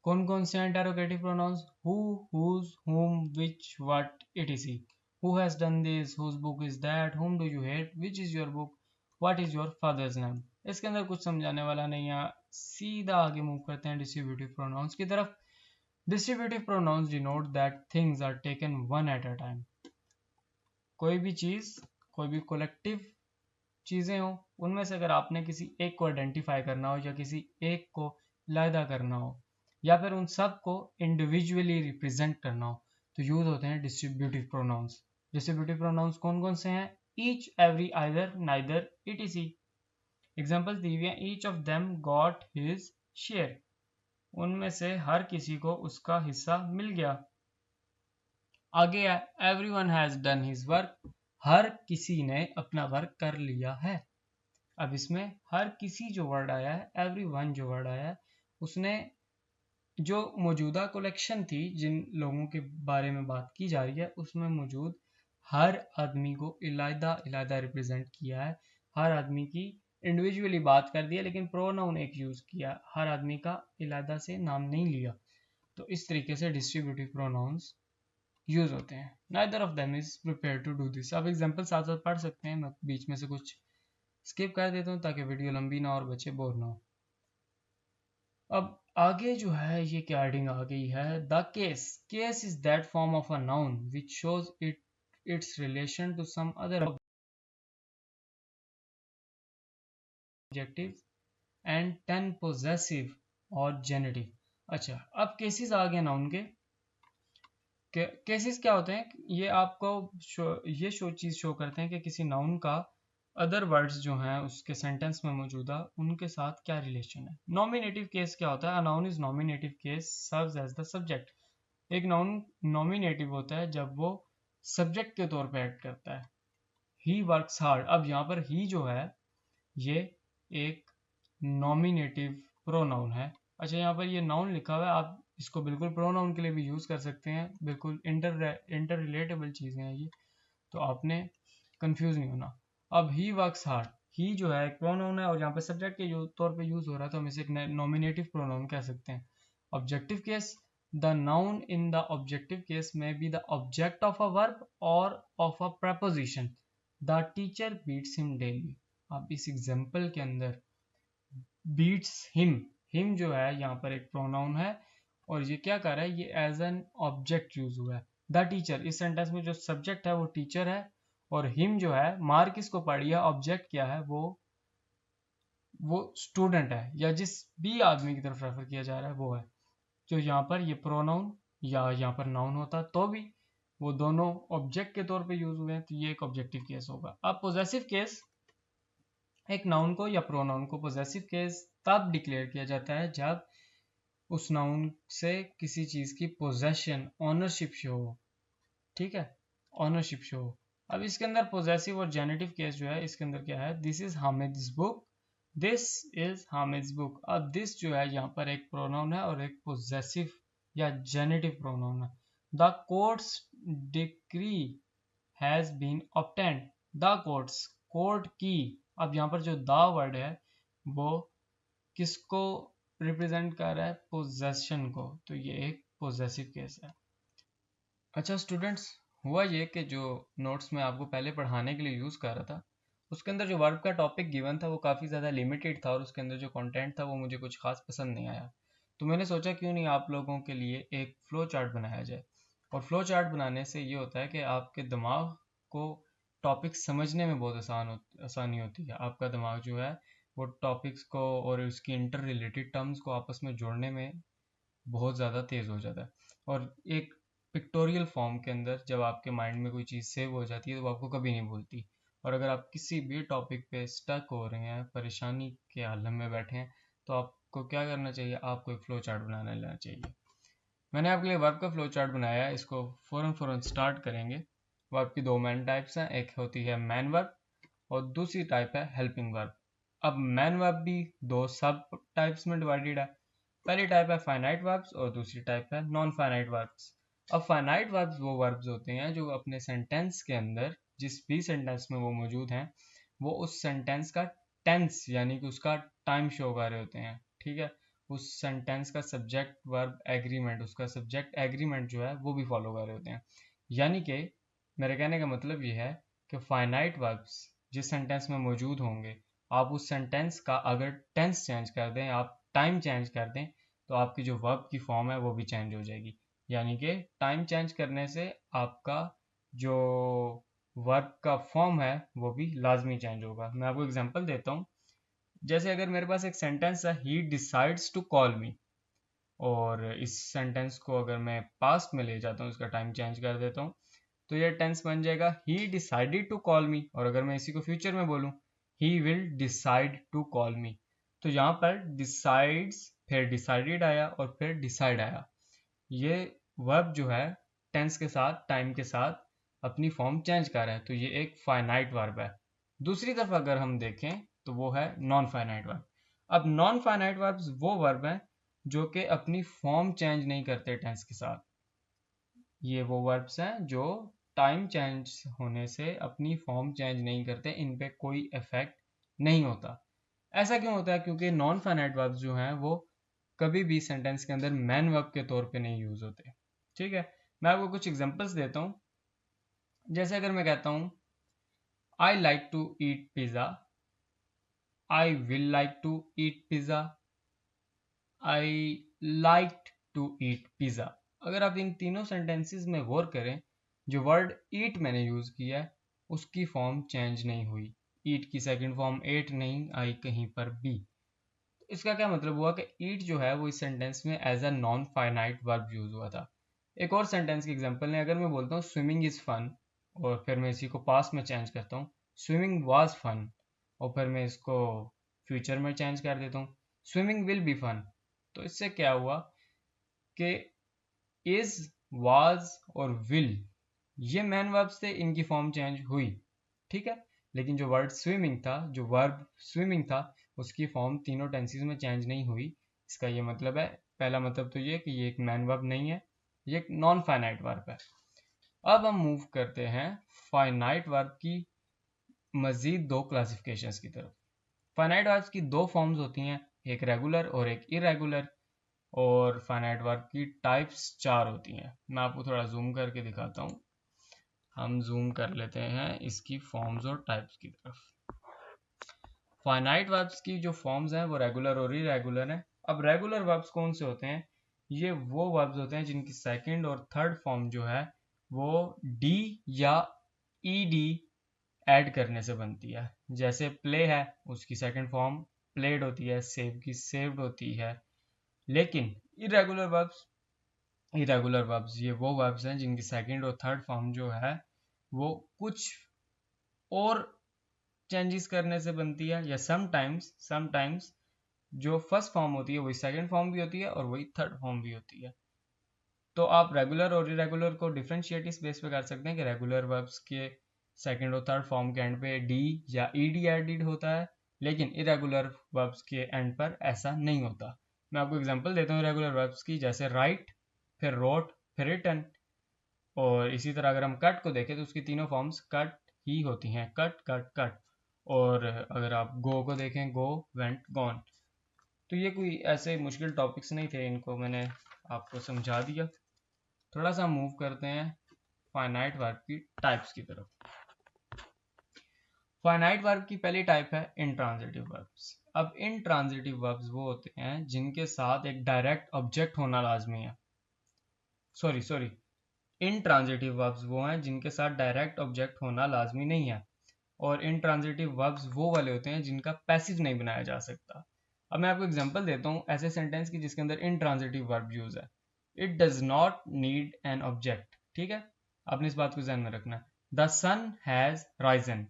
कौन कौन से interrogative pronounce? Who, whose, whom, which, what, E T C. Who has done this? Whose book is that? Whom do you hate? Which is your book? What is your father's name? इसके अंदर कुछ समझाने वाला नहीं है, सीधा आगे मूव करते हैं डिस्ट्रीब्यूटिव प्रोनाउंस की तरफ। Distributive pronouns denote that things are taken one at a time. कोई भी चीज, कोई भी कलेक्टिव चीजें हो, उनमें से अगर आपने किसी एक को आइडेंटिफाई करना हो या किसी एक को लायदा करना हो या फिर उन सब को इंडिविजुअली रिप्रेजेंट करना हो तो यूज होते हैं डिस्ट्रीब्यूटिव प्रोनाउंस। डिस्ट्रीब्यूटिव प्रोनाउंस कौन कौन से हैं? Each, every, either, neither, E T C. Examples दी हुई हैं, each of them got his share, उनमें से हर किसी को उसका हिस्सा मिल गया। आगे है everyone has done his work, हर किसी ने अपना वर्क कर लिया है। अब इसमें हर किसी जो वर्ड आया है, एवरीवन जो वर्ड आया है, उसने जो मौजूदा कलेक्शन थी जिन लोगों के बारे में बात की जा रही है उसमें मौजूद हर आदमी को इलायदा इलायदा रिप्रेजेंट किया है, हर आदमी की इंडिविजुअली बात कर दिया, लेकिन प्रोनाउन एक यूज किया, हर आदमी का इलादा से नाम नहीं लिया। तो इस तरीके से डिस्ट्रीब्यूटिव प्रोनाउंस यूज होते हैं। Neither of them is prepare to do this. अब एग्जांपल साथ साथ पढ़ सकते हैं, मैं बीच में से कुछ स्किप कर देता हूँ ताकि वीडियो लंबी ना और बच्चे बोर ना हो। अब आगे जो है ये क्या एडिंग आ गई है, the case. Case is that form of a noun which shows its relation to some other objective and 10 possessive और जेनेटिव। अच्छा, अब केसेस आ गए नाउन के। केसेस क्या होते हैं, ये आपको ये चीज शो करते हैं कि किसी नाउन का अदर वर्ड्स जो हैं उसके सेंटेंस में मौजूदा उनके साथ क्या रिलेशन है। नॉमिनेटिव केस क्या होता है, a noun is nominative case serves as the subject. एक नाउन नॉमिनेटिव होता है जब वो सब्जेक्ट के तौर पे एक्ट करता है। ही वर्क्स हार्ड, अब यहाँ पर ही जो है ये एक नॉमिनेटिव प्रोनाउन है। अच्छा, यहाँ पर ये नाउन लिखा हुआ है, आप इसको बिल्कुल प्रोनाउन के लिए भी यूज कर सकते हैं, बिल्कुल इंटर रिलेटेबल चीजें हैं ये, तो आपने कंफ्यूज नहीं होना। अब ही वर्क्स हार्ड, ही जो है एक प्रोनाउन है और यहाँ पे सब्जेक्ट के तौर पे यूज हो रहा है, तो हम इसे एक नॉमिनेटिव प्रोनाउन कह सकते हैं। Objective case, the noun in the objective case में be the object of a verb और of a preposition। The teacher beats him daily. अब इस एग्जाम्पल के अंदर बीट्स हिम, हिम जो है यहाँ पर एक प्रोनाउन है और ये क्या कर रहा है, ये एज एन ऑब्जेक्ट यूज हुआ है। द टीचर, इस सेंटेंस में जो सब्जेक्ट है वो टीचर है और हिम जो है मार किसको पड़ी है, ऑब्जेक्ट क्या है, वो स्टूडेंट है या जिस भी आदमी की तरफ रेफर किया जा रहा है वो है। जो यहाँ पर ये प्रोनाउन या यहाँ पर नाउन होता तो भी वो दोनों ऑब्जेक्ट के तौर पे यूज हुए हैं, तो ये एक ऑब्जेक्टिव केस होगा। अब पोजेसिव केस, एक नाउन को या प्रोनाउन को पोजेसिव केस तब डिक्लेयर किया जाता है जब उस नाउन से किसी चीज की पोजेशन, ऑनरशिप शो हो। ठीक है, ऑनरशिप शो हो। अब इसके अंदर पोजेसिव और जेनेटिव केस जो है, इसके अंदर क्या है, this is Hamid's book, this is Hamid's book. अब दिस जो है यहाँ पर एक प्रोनाउन है और एक पोजेसिव या जेनेटिव प्रोनाउन है। The courts decree has been obtained, the courts, court की। अब यहाँ पर जो द वर्ड है वो किसको रिप्रेजेंट कर रहा है, पोजेशन को, तो ये एक पोजेसिव केस है। अच्छा स्टूडेंट्स, हुआ ये कि जो नोट्स में आपको पहले पढ़ाने के लिए यूज़ कर रहा था उसके अंदर जो वर्ब का टॉपिक गिवन था वो काफ़ी ज़्यादा लिमिटेड था और उसके अंदर जो कंटेंट था वो मुझे कुछ खास पसंद नहीं आया। तो मैंने सोचा क्यों नहीं आप लोगों के लिए एक फ्लो चार्ट बनाया जाए। और फ्लो चार्ट बनाने से ये होता है कि आपके दिमाग को टॉपिक समझने में बहुत आसानी होती है। आपका दिमाग जो है वो टॉपिक्स को और उसकी इंटर रिलेटेड टर्म्स को आपस में जोड़ने में बहुत ज़्यादा तेज़ हो जाता है। और एक पिक्टोरियल फॉर्म के अंदर जब आपके माइंड में कोई चीज़ सेव हो जाती है तो वो आपको कभी नहीं भूलती। और अगर आप किसी भी टॉपिक पे स्टक हो रहे हैं, परेशानी के आलम में बैठे हैं, तो आपको क्या करना चाहिए, आपको एक फ्लो चार्ट बनाना लेना चाहिए। मैंने आपके लिए वर्ब का फ्लो चार्ट बनाया है, इसको फ़ौरन स्टार्ट करेंगे। वर्ब की दो मेन टाइप्स हैं, एक होती है मैन वर्ब और दूसरी टाइप है हेल्पिंग वर्ब। अब मैन वर्ब भी दो सब टाइप्स में डिवाइडेड है। पहली टाइप है फाइनाइट वर्ब्स और दूसरी टाइप है नॉन फाइनाइट वर्ब्स। अब फाइनाइट वर्ब्स वो वर्ब्स होते हैं जो अपने सेंटेंस के अंदर, जिस भी सेंटेंस में वो मौजूद हैं, वो उस सेंटेंस का टेंस यानी कि उसका टाइम शो कर रहे होते हैं। ठीक है, उस सेंटेंस का सब्जेक्ट वर्ब एग्रीमेंट, उसका सब्जेक्ट एग्रीमेंट जो है वो भी फॉलो कर रहे होते हैं। यानी कि मेरे कहने का मतलब ये है कि फाइनाइट वर्ब्स जिस सेंटेंस में मौजूद होंगे, आप उस सेंटेंस का अगर टेंस चेंज कर दें, आप टाइम चेंज कर दें, तो आपकी जो वर्ब की फॉर्म है वो भी चेंज हो जाएगी। यानी कि टाइम चेंज करने से आपका जो वर्ब का फॉर्म है वो भी लाजमी चेंज होगा। मैं आपको एग्जांपल देता हूँ। जैसे अगर मेरे पास एक सेंटेंस है, he decides to call me, और इस सेंटेंस को अगर मैं पास्ट में ले जाता हूँ, इसका टाइम चेंज कर देता हूँ, तो ये टेंस बन जाएगा he decided to call me. और अगर मैं इसी को फ्यूचर में बोलूँ, he will decide to call me, तो यहाँ पर डिसाइड्स, फिर डिसाइडेड आया और फिर डिसाइड आया। ये वर्ब जो है टेंस के साथ, टाइम के साथ अपनी फॉर्म चेंज कर रहा है, तो ये एक फाइनाइट वर्ब है। दूसरी तरफ अगर हम देखें तो वो है नॉन फाइनाइट वर्ब। अब नॉन फाइनाइट वर्ब्स वो वर्ब हैं जो कि अपनी फॉर्म चेंज नहीं करते टेंस के साथ। ये वो वर्ब्स हैं जो टाइम चेंज होने से अपनी फॉर्म चेंज नहीं करते, इन पे कोई इफेक्ट नहीं होता। ऐसा क्यों होता है? क्योंकि नॉन फाइनाइट वर्ब्स जो हैं वो कभी भी सेंटेंस के अंदर मैन वर्ब के तौर पे नहीं यूज होते। ठीक है, मैं आपको कुछ एग्जांपल्स देता हूँ। जैसे अगर मैं कहता हूँ I like to eat pizza, I will like to eat pizza, I like to eat pizza. अगर आप इन तीनों सेंटेंसेस में गौर करें, जो वर्ड ईट मैंने यूज किया है उसकी फॉर्म चेंज नहीं हुई। ईट की सेकंड फॉर्म एट नहीं आई कहीं पर भी। इसका क्या मतलब हुआ कि ईट जो है वो इस सेंटेंस में as a non finite verb use हुआ था। एक और सेंटेंस की एग्जांपल है, अगर मैं बोलता हूँ स्विमिंग इज फन और फिर मैं इसी को पास्ट में चेंज करता हूँ, स्विमिंग वाज फन, और फिर मैं इसको फ्यूचर में चेंज कर देता हूँ, स्विमिंग विल बी फन। तो इससे क्या हुआ कि इज, वाज और विल ये मैन वर्ब्स थे, इनकी फॉर्म चेंज हुई। ठीक है, लेकिन जो वर्ड स्विमिंग था, जो वर्ब स्विमिंग था, उसकी फॉर्म तीनों टेंसेस में चेंज नहीं हुई। इसका ये मतलब है, पहला मतलब तो ये कि ये एक मैन वर्ब नहीं है, ये एक नॉन फाइनाइट वर्ब है। अब हम मूव करते हैं फाइनाइट वर्ब की मजीद दो क्लासिफिकेशंस की तरफ। फाइनाइट वर्ब्स की दो फॉर्म्स होती हैं, एक रेगुलर और एक इरेगुलर, और फाइनाइट वर्ब की टाइप्स चार होती हैं। मैं आपको थोड़ा जूम करके दिखाता हूँ। हम जूम कर लेते हैं इसकी फॉर्म्स और टाइप्स की तरफ। फाइनाइट वर्ब्स की जो फॉर्म्स हैं वो रेगुलर और इरेगुलर हैं। अब रेगुलर वर्ब्स कौन से होते हैं? ये वो वर्ब्स होते हैं जिनकी सेकंड और थर्ड फॉर्म जो है वो डी या ईडी ऐड करने से बनती है। जैसे प्ले है, उसकी सेकंड फॉर्म प्लेड होती है, सेव की सेव्ड होती है। लेकिन इरेगुलर वर्ब्स ये वो वर्ब्स हैं जिनकी सेकंड और थर्ड फॉर्म जो है वो कुछ और चेंजेस करने से बनती है, या समटाइम्स जो फर्स्ट फॉर्म होती है वही सेकंड फॉर्म भी होती है और वही थर्ड फॉर्म भी होती है। तो आप रेगुलर और इरेगुलर को डिफरेंशिएट इस बेस पे कर सकते हैं कि रेगुलर वर्ब्स के सेकंड और थर्ड फॉर्म के एंड पे डी या ईडी एडिड होता है, लेकिन इरेगुलर वर्ब्स के एंड पर ऐसा नहीं होता। मैं आपको एग्जांपल देता हूँ रेगुलर वर्ब्स की, जैसे राइट, फिर रोट, फिर रिटन। और इसी तरह अगर हम कट को देखें तो उसकी तीनों फॉर्म्स कट ही होती हैं, कट कट कट। और अगर आप गो को देखें, गो, वेंट, गॉन। तो ये कोई ऐसे मुश्किल टॉपिक्स नहीं थे, इनको मैंने आपको समझा दिया। थोड़ा सा मूव करते हैं फाइनाइट वर्ब की टाइप्स की तरफ। फाइनाइट वर्ब की पहली टाइप है इंट्रांजिटिव वर्ब्स। अब इंट्रांजिटिव वर्ब्स वो होते हैं जिनके साथ एक डायरेक्ट ऑब्जेक्ट होना लाजमी है। सॉरी, इनट्रांजिटिव वर्ब्स वो हैं जिनके साथ डायरेक्ट ऑब्जेक्ट होना लाजमी नहीं है। और इनट्रांजिटिव वर्ब्स वो वाले होते हैं जिनका पैसिव नहीं बनाया जा सकता। अब मैं आपको एग्जांपल देता हूँ ऐसे सेंटेंस की जिसके अंदर इनट्रांजिटिव वर्ब यूज है। It does not need an object. ठीक है, आपने इस बात को ध्यान में रखना। The sun has risen.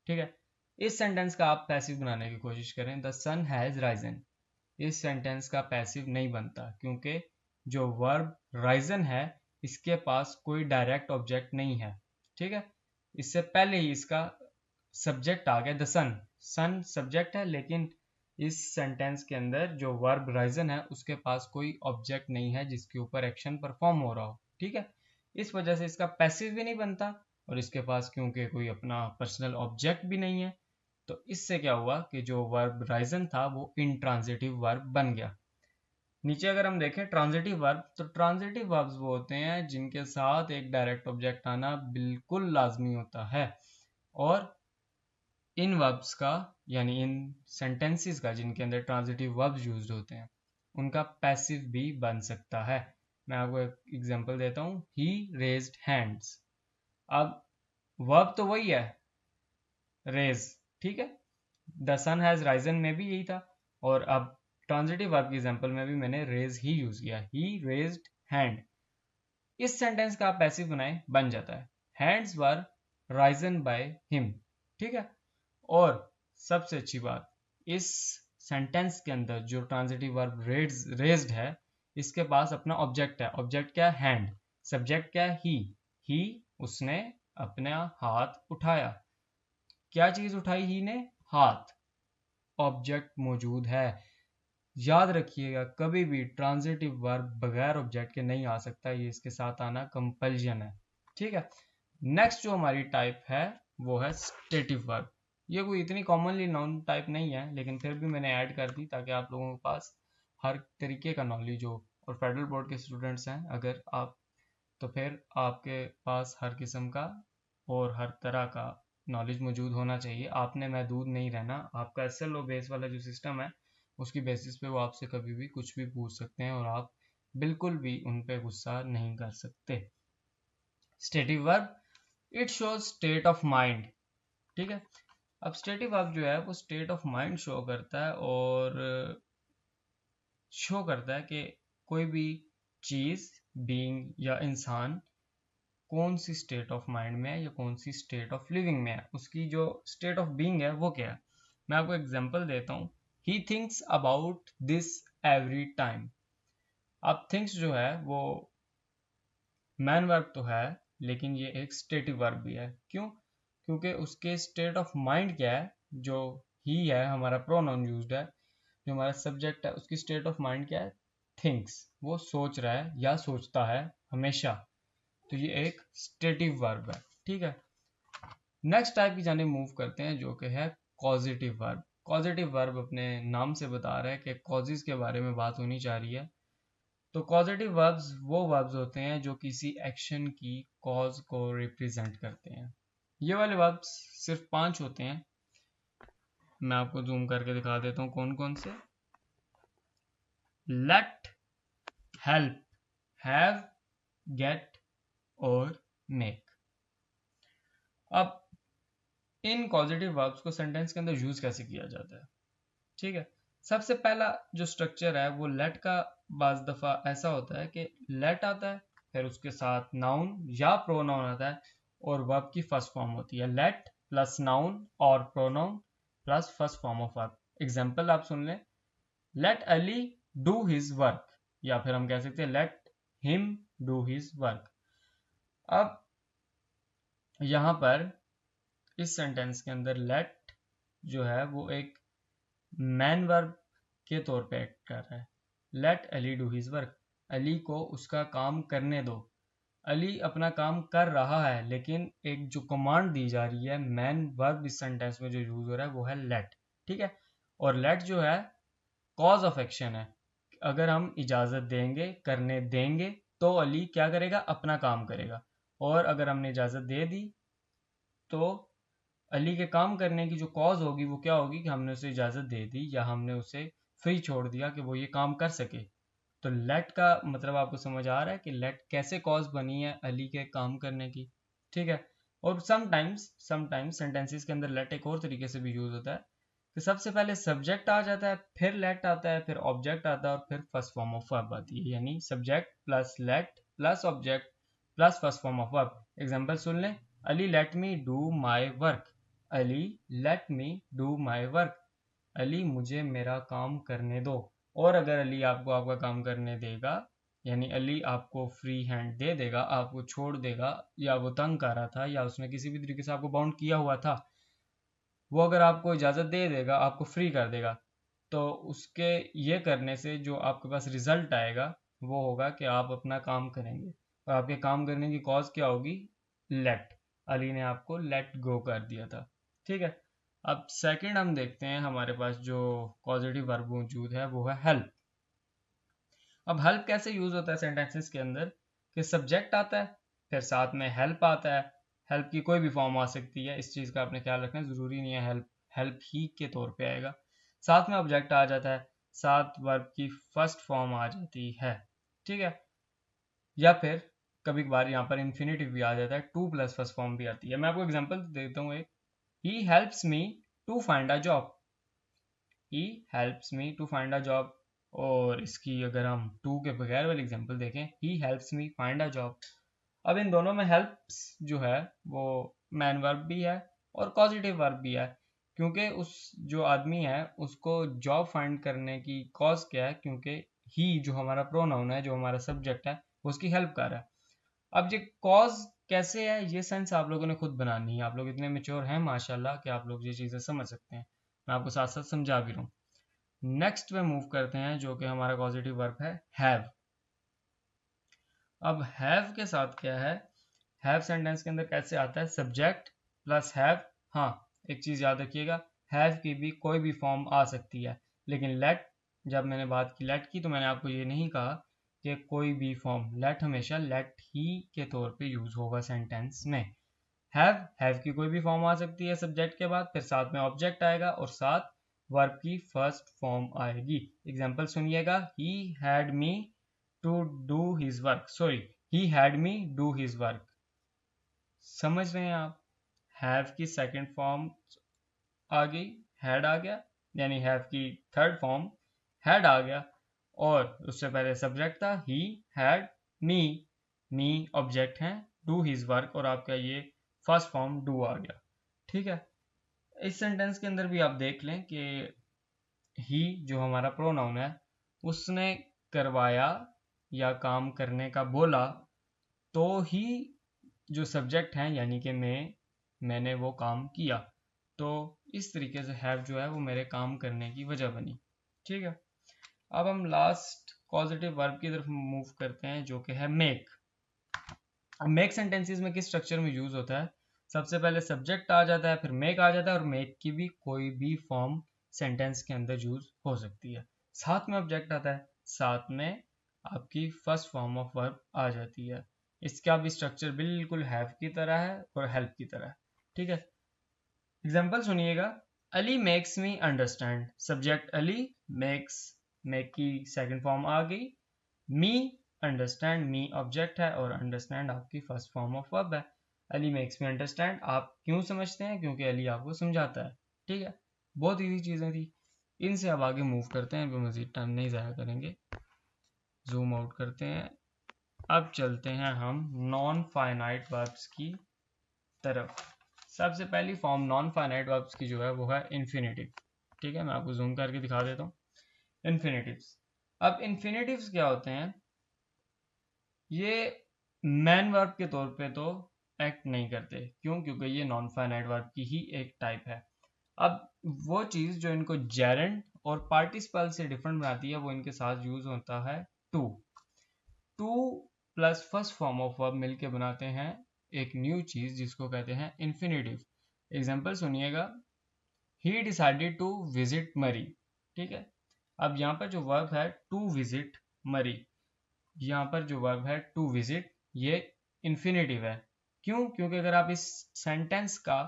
ठीक है, इस सेंटेंस का आप पैसिव बनाने की कोशिश करें, द सन हैज राइजन। इस सेंटेंस का पैसिव नहीं बनता क्योंकि जो वर्ब राइजन है इसके पास कोई डायरेक्ट ऑब्जेक्ट नहीं है। ठीक है, इससे पहले ही इसका सब्जेक्ट आ गया, द सन। सन सब्जेक्ट है, लेकिन इस सेंटेंस के अंदर जो वर्ब राइजन है उसके पास कोई ऑब्जेक्ट नहीं है जिसके ऊपर एक्शन परफॉर्म हो रहा हो। ठीक है, इस वजह से इसका पैसिव भी नहीं बनता, और इसके पास क्योंकि कोई अपना पर्सनल ऑब्जेक्ट भी नहीं है, तो इससे क्या हुआ कि जो वर्ब राइजन था वो इंट्रांजिटिव वर्ब बन गया। नीचे अगर हम देखें ट्रांजिटिव वर्ब, तो ट्रांजिटिव वर्ब्स वो होते हैं जिनके साथ एक डायरेक्ट ऑब्जेक्ट आना बिल्कुल लाजमी होता है। और इन वर्ब्स का, यानी इन सेंटेंसेस का जिनके अंदर ट्रांजिटिव वर्ब्स यूज्ड होते हैं, उनका पैसिव भी बन सकता है। मैं आपको एक एग्जांपल देता हूँ, ही रेज्ड हैंड्स। अब वर्ब तो वही है, रेज। ठीक है, द सन हैज राइजन में भी यही था, और अब ट्रांजिटिव वर्ब की एग्जांपल में भी मैंने रेज ही यूज किया, ही रेज्ड हैंड। इस सेंटेंस का आप पैसिव बनाए बन जाता है, hands were Ryzen by him. ठीक है, और सबसे अच्छी बात, इस सेंटेंस के अंदर जो ट्रांजिटिव वर्ब रेज्ड है इसके पास अपना ऑब्जेक्ट है। ऑब्जेक्ट क्या है? हैंड। सब्जेक्ट क्या है? ही उसने अपना हाथ उठाया। क्या चीज उठाई ही ने? हाथ। ऑब्जेक्ट मौजूद है। याद रखिएगा, कभी भी ट्रांजिटिव वर्ब बगैर ऑब्जेक्ट के नहीं आ सकता, ये इसके साथ आना कंपल्जन है। ठीक है, नेक्स्ट जो हमारी टाइप है वो है स्टेटिव वर्ब। ये कोई इतनी कॉमनली नाउन टाइप नहीं है, लेकिन फिर भी मैंने ऐड कर दी ताकि आप लोगों के पास हर तरीके का नॉलेज हो। और फेडरल बोर्ड के स्टूडेंट्स हैं अगर आप, तो फिर आपके पास हर किस्म का और हर तरह का नॉलेज मौजूद होना चाहिए। आपने महदूद नहीं रहना। आपका एसएलओ बेस वाला जो सिस्टम है उसकी बेसिस पे वो आपसे कभी भी कुछ भी पूछ सकते हैं और आप बिल्कुल भी उन पे गुस्सा नहीं कर सकते। Stative verb, it shows state of mind. ठीक है, अब स्टेटिव वर्ब जो है वो स्टेट ऑफ माइंड शो करता है और शो करता है कि कोई भी चीज़, बीइंग या इंसान कौन सी स्टेट ऑफ माइंड में है या कौन सी स्टेट ऑफ लिविंग में है, उसकी जो स्टेट ऑफ बीइंग है वो क्या है। मैं आपको एग्जांपल देता हूँ। He thinks about this every time. अब थिंक्स जो है वो मैन वर्ब तो है, लेकिन ये एक स्टेटिव वर्ब भी है। क्यों? क्योंकि उसके स्टेट ऑफ माइंड क्या है, जो ही है हमारा प्रोनाउन यूज्ड है, जो हमारा सब्जेक्ट है उसकी स्टेट ऑफ माइंड क्या है, थिंक्स। वो सोच रहा है या सोचता है हमेशा, तो ये एक स्टेटिव वर्ब है। ठीक है, नेक्स्ट टाइप की जाने मूव करते हैं जो कि है कॉजेटिव वर्ब। कॉजेटिव वर्ब अपने नाम से बता रहा है कि कॉजेज के बारे में बात होनी जा रही है। तो कॉजेटिव वर्ब्स वो वर्ब्स होते हैं जो किसी एक्शन की कॉज को रिप्रेजेंट करते हैं। ये वाले वर्ब्स सिर्फ 5 होते हैं। मैं आपको जूम करके दिखा देता हूँ कौन कौन से। लेट, हेल्प, हैव, गेट और मेक। अब इन कॉजेटिव वर्ब्स को सेंटेंस के अंदर यूज कैसे किया जाता है? ठीक है, सबसे पहला जो स्ट्रक्चर है वो लेट का बाज दफा ऐसा होता है कि लेट आता है, फिर उसके साथ नाउन या प्रोनाउन आता है और वर्ब की फर्स्ट फॉर्म होती है। लेट प्लस नाउन और pronoun plus first form of verb. Example आप सुन लें, let Ali do his work, या फिर हम कह सकते हैं let him do his work. अब यहां पर इस सेंटेंस के अंदर लेट जो है वो एक मैन वर्ब के तौर पे एक्ट कर रहा है। Let Ali do his work, Ali को उसका काम करने दो। अली अपना काम कर रहा है, लेकिन एक जो कमांड दी जा रही है, मैन वर्ब इस सेंटेंस में जो यूज हो रहा है वो है लेट। ठीक है, और लेट जो है कॉज ऑफ एक्शन है। अगर हम इजाजत देंगे, करने देंगे, तो अली क्या करेगा, अपना काम करेगा। और अगर हमने इजाजत दे दी तो अली के काम करने की जो कॉज होगी वो क्या होगी कि हमने उसे इजाज़त दे दी या हमने उसे फ्री छोड़ दिया कि वो ये काम कर सके। तो लेट का मतलब आपको समझ आ रहा है कि लेट कैसे कॉज बनी है अली के काम करने की। ठीक है, और समटाइम्स सेंटेंसेस के अंदर लेट एक और तरीके से भी यूज होता है कि सबसे पहले सब्जेक्ट आ जाता है, फिर लेट आता है, फिर ऑब्जेक्ट आता है और फिर फर्स्ट फॉर्म ऑफ वर्ब आती है। यानी subject plus let plus object plus first form of verb. Example सुन लें, Ali let me do my work. Ali let me do my work, Ali मुझे मेरा काम करने दो। और अगर अली आपको आपका काम करने देगा, यानी अली आपको फ्री हैंड दे देगा, आपको छोड़ देगा, या वो तंग कर रहा था या उसने किसी भी तरीके से आपको बाउंड किया हुआ था, वो अगर आपको इजाज़त दे देगा, आपको फ्री कर देगा, तो उसके ये करने से जो आपके पास रिजल्ट आएगा वो होगा कि आप अपना काम करेंगे। और आपके काम करने की कॉज क्या होगी, लेट। अली ने आपको लेट गो कर दिया था। ठीक है, अब सेकंड हम देखते हैं, हमारे पास जो पॉजिटिव वर्ब मौजूद है वो है हेल्प। अब हेल्प कैसे यूज होता है सेंटेंसेस के अंदर कि सब्जेक्ट आता है, फिर साथ में हेल्प आता है। हेल्प की कोई भी फॉर्म आ सकती है, इस चीज़ का आपने ख्याल रखना है, ज़रूरी नहीं है हेल्प हेल्प ही के तौर पे आएगा। साथ में ऑब्जेक्ट आ जाता है, साथ वर्ब की फर्स्ट फॉर्म आ जाती है। ठीक है, या फिर कभी कभार यहाँ पर इन्फिनेटिव भी आ जाता है, टू प्लस फर्स्ट फॉर्म भी आती है। मैं आपको एग्जांपल देता हूँ एक, he helps me to find a job. He helps me to find a job. और इसकी अगर हम टू के बगैर वाली एग्जांपल देखें, ही helps me find a job. अब इन दोनों में हेल्प्स जो है वो मैन वर्ब भी है और पॉजिटिव वर्ब भी है, क्योंकि उस जो आदमी है उसको जॉब फाइंड करने की कॉज क्या है, क्योंकि ही जो हमारा प्रोनाउन है, जो हमारा सब्जेक्ट है, उसकी हेल्प कर रहा है। अब ये कॉज कैसे है, ये सेंस आप लोगों ने खुद बनानी है। आप लोग इतने मेच्योर हैं माशाल्लाह कि आप लोग ये चीज़ें समझ सकते हैं। मैं आपको साथ साथ समझा भी रहा हूँ। नेक्स्ट पे मूव करते हैं जो कि हमारा पॉजिटिव वर्ब है हैव। अब हैव के साथ क्या है, हैव सेंटेंस के अंदर कैसे आता है, सब्जेक्ट प्लस हैव। हाँ, एक चीज़ याद रखिएगा, हैव की भी कोई भी फॉर्म आ सकती है, लेकिन लेट, जब मैंने बात की लेट की तो मैंने आपको ये नहीं कहा कि कोई भी फॉर्म, लेट हमेशा लेट ही के तौर पे यूज होगा सेंटेंस में। हैव की कोई भी फॉर्म आ सकती है सब्जेक्ट के बाद, फिर साथ में ऑब्जेक्ट आएगा और साथ वर्ब की फर्स्ट फॉर्म आएगी। एग्जांपल सुनिएगा, he had me to do his work, sorry, he had me do his work. समझ रहे हैं आप? हैव की सेकंड फॉर्म आ गई, हैड आ गया, यानी हैव की थर्ड फॉर्म हैड आ गया, और उससे पहले सब्जेक्ट था ही हैड मी, मी ऑब्जेक्ट है, डू हिज वर्क, और आपका ये फर्स्ट फॉर्म डू आ गया। ठीक है, इस सेंटेंस के अंदर भी आप देख लें कि ही जो हमारा प्रोनाउन है, उसने करवाया या काम करने का बोला, तो ही जो सब्जेक्ट है यानी कि मैंने वो काम किया, तो इस तरीके से हैव जो है वो मेरे काम करने की वजह बनी। ठीक है, अब हम लास्ट पॉजिटिव वर्ब की तरफ मूव करते हैं जो कि है मेक। अब मेक सेंटेंसेस में किस स्ट्रक्चर में यूज होता है? सबसे पहले सब्जेक्ट आ जाता है, फिर मेक आ जाता है, और मेक की भी कोई भी फॉर्म सेंटेंस के अंदर यूज हो सकती है। साथ में ऑब्जेक्ट आता है, साथ में आपकी फर्स्ट फॉर्म ऑफ वर्ब आ जाती है। इसका भी स्ट्रक्चर बिल्कुल हैव की तरह है और हेल्प की तरह है। ठीक है, एग्जाम्पल सुनिएगा, Ali makes me understand, subject Ali, makes, make की सेकंड फॉर्म आ गई, मी, अंडरस्टैंड, मी ऑब्जेक्ट है और अंडरस्टैंड आपकी फर्स्ट फॉर्म ऑफ वर्ब है। अली मेक्स मी अंडरस्टैंड आप क्यों समझते हैं? क्योंकि अली आपको समझाता है। ठीक है, बहुत इजी चीज़ें थी, इनसे अब आगे मूव करते हैं, मजीद टाइम नहीं ज़ाया करेंगे, जूम आउट करते हैं। अब चलते हैं हम नॉन फाइनाइट वर्ब्स की तरफ। सबसे पहली फॉर्म नॉन फाइनाइट वर्ब्स की जो है वो है इन्फिनेटिव। ठीक है, मैं आपको जूम करके दिखा देता हूँ इन्फिनेटिव्स। अब इन्फिनेटिव्स क्या होते हैं? ये मैन वर्ब के तौर पे तो एक्ट नहीं करते, क्यों? क्योंकि ये नॉन फाइनाइट वर्ब की ही एक टाइप है। अब वो चीज़ जो इनको जेरेंड और पार्टिसिपल से डिफरेंट बनाती है वो इनके साथ यूज होता है to. To plus first form of verb मिलके बनाते हैं एक न्यू चीज़ जिसको कहते हैं इन्फिनेटिव। एग्जाम्पल सुनिएगा, ही डिसाइडेड टू विजिट मरी। ठीक है, अब यहाँ पर जो वर्ब है टू विजिट मरी, यहाँ पर जो वर्ब है टू विजिट, ये इन्फिनेटिव है। क्यों? क्योंकि अगर आप इस सेंटेंस का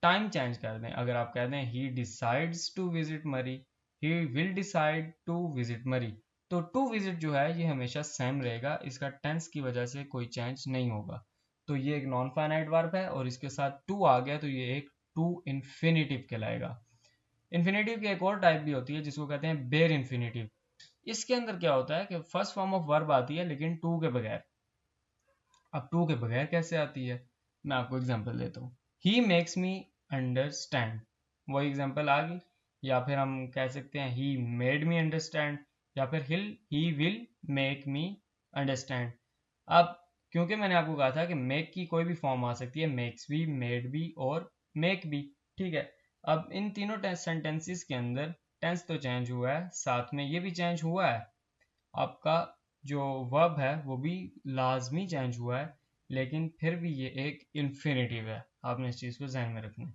टाइम चेंज कर दें, अगर आप कह दें ही decides to visit Murree, he will decide to visit Murree, तो टू विजिट जो है ये हमेशा सेम रहेगा, इसका टेंस की वजह से कोई चेंज नहीं होगा। तो ये एक नॉन फाइनाइट वर्ब है और इसके साथ टू आ गया तो ये एक टू इन्फिनेटिव कहलाएगा। इन्फिनेटिव की एक और टाइप भी होती है जिसको कहते हैं बेर इन्फिनेटिव। इसके अंदर क्या होता है कि फर्स्ट फॉर्म ऑफ वर्ब आती है लेकिन टू के बगैर। अब टू के बगैर कैसे आती है? मैं आपको एग्जांपल देता हूँ, ही मेक्स मी अंडरस्टैंड, वही एग्जांपल आ गई। या फिर हम कह सकते हैं ही मेड मी अंडरस्टैंड, या फिर he will make me understand. अब क्योंकि मैंने आपको कहा था कि मेक की कोई भी फॉर्म आ सकती है, मेक्स भी, मेड भी और मेक भी। ठीक है, अब इन तीनों सेंटेंसेस के अंदर टेंस तो चेंज हुआ है, साथ में ये भी चेंज हुआ है, आपका जो वर्ब है वो भी लाजमी चेंज हुआ है, लेकिन फिर भी ये एक इन्फिनेटिव है, आपने इस चीज़ को जहन में रखना है।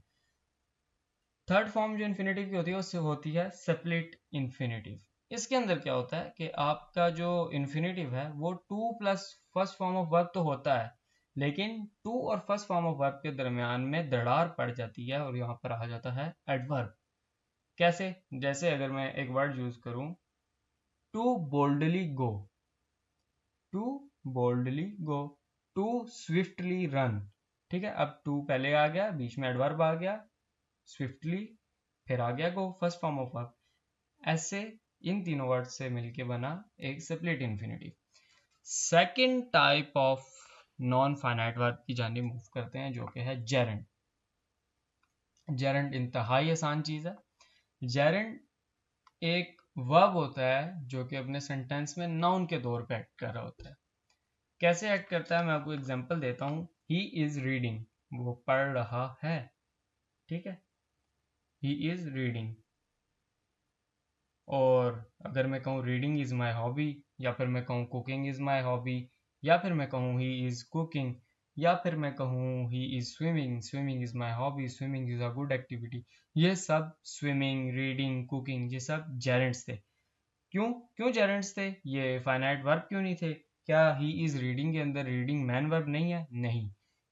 थर्ड फॉर्म जो इन्फिनेटिव की होती है उससे होती है स्प्लिट इन्फिनेटिव। इसके अंदर क्या होता है कि आपका जो इन्फिनेटिव है वो to plus first form of verb तो होता है, लेकिन टू और फर्स्ट फॉर्म ऑफ वर्ब के दरमियान में दरार पड़ जाती है और यहाँ पर आ जाता है एडवर्ब। कैसे? जैसे अगर मैं एक वर्ड यूज करूं, to boldly go, to boldly go, to swiftly run. ठीक है, अब टू पहले आ गया, बीच में एडवर्ब आ गया स्विफ्टली, फिर आ गया गो फर्स्ट फॉर्म ऑफ वर्ब। ऐसे इन तीनों वर्ड से मिलके बना एक split infinitive. Second type of non finite verb की जानिब मूव करते हैं जो कि है जेरेंड। जेरेंड इंतहाई आसान चीज है। जेरेंड एक वर्ब होता है जो कि अपने सेंटेंस में नाउन के तौर पे एक्ट कर रहा होता है। कैसे एक्ट करता है मैं आपको एग्जांपल देता हूँ, ही इज रीडिंग, वो पढ़ रहा है। ठीक है, ही इज रीडिंग। और अगर मैं कहूँ रीडिंग इज माई हॉबी, या फिर मैं कहूँ कुकिंग इज माई हॉबी, या फिर मैं कहूँ ही इज कुकिंग, या फिर मैं कहूँ he is swimming, swimming is my hobby, swimming is a good activity. ये सब स्विमिंग, रीडिंग, कुकिंग, ये सब जेरेंट्स थे। क्यों क्यों जेरेंट्स थे? ये फाइनाइट वर्ब क्यों नहीं थे? क्या ही इज रीडिंग के अंदर रीडिंग मैन वर्ब नहीं है? नहीं,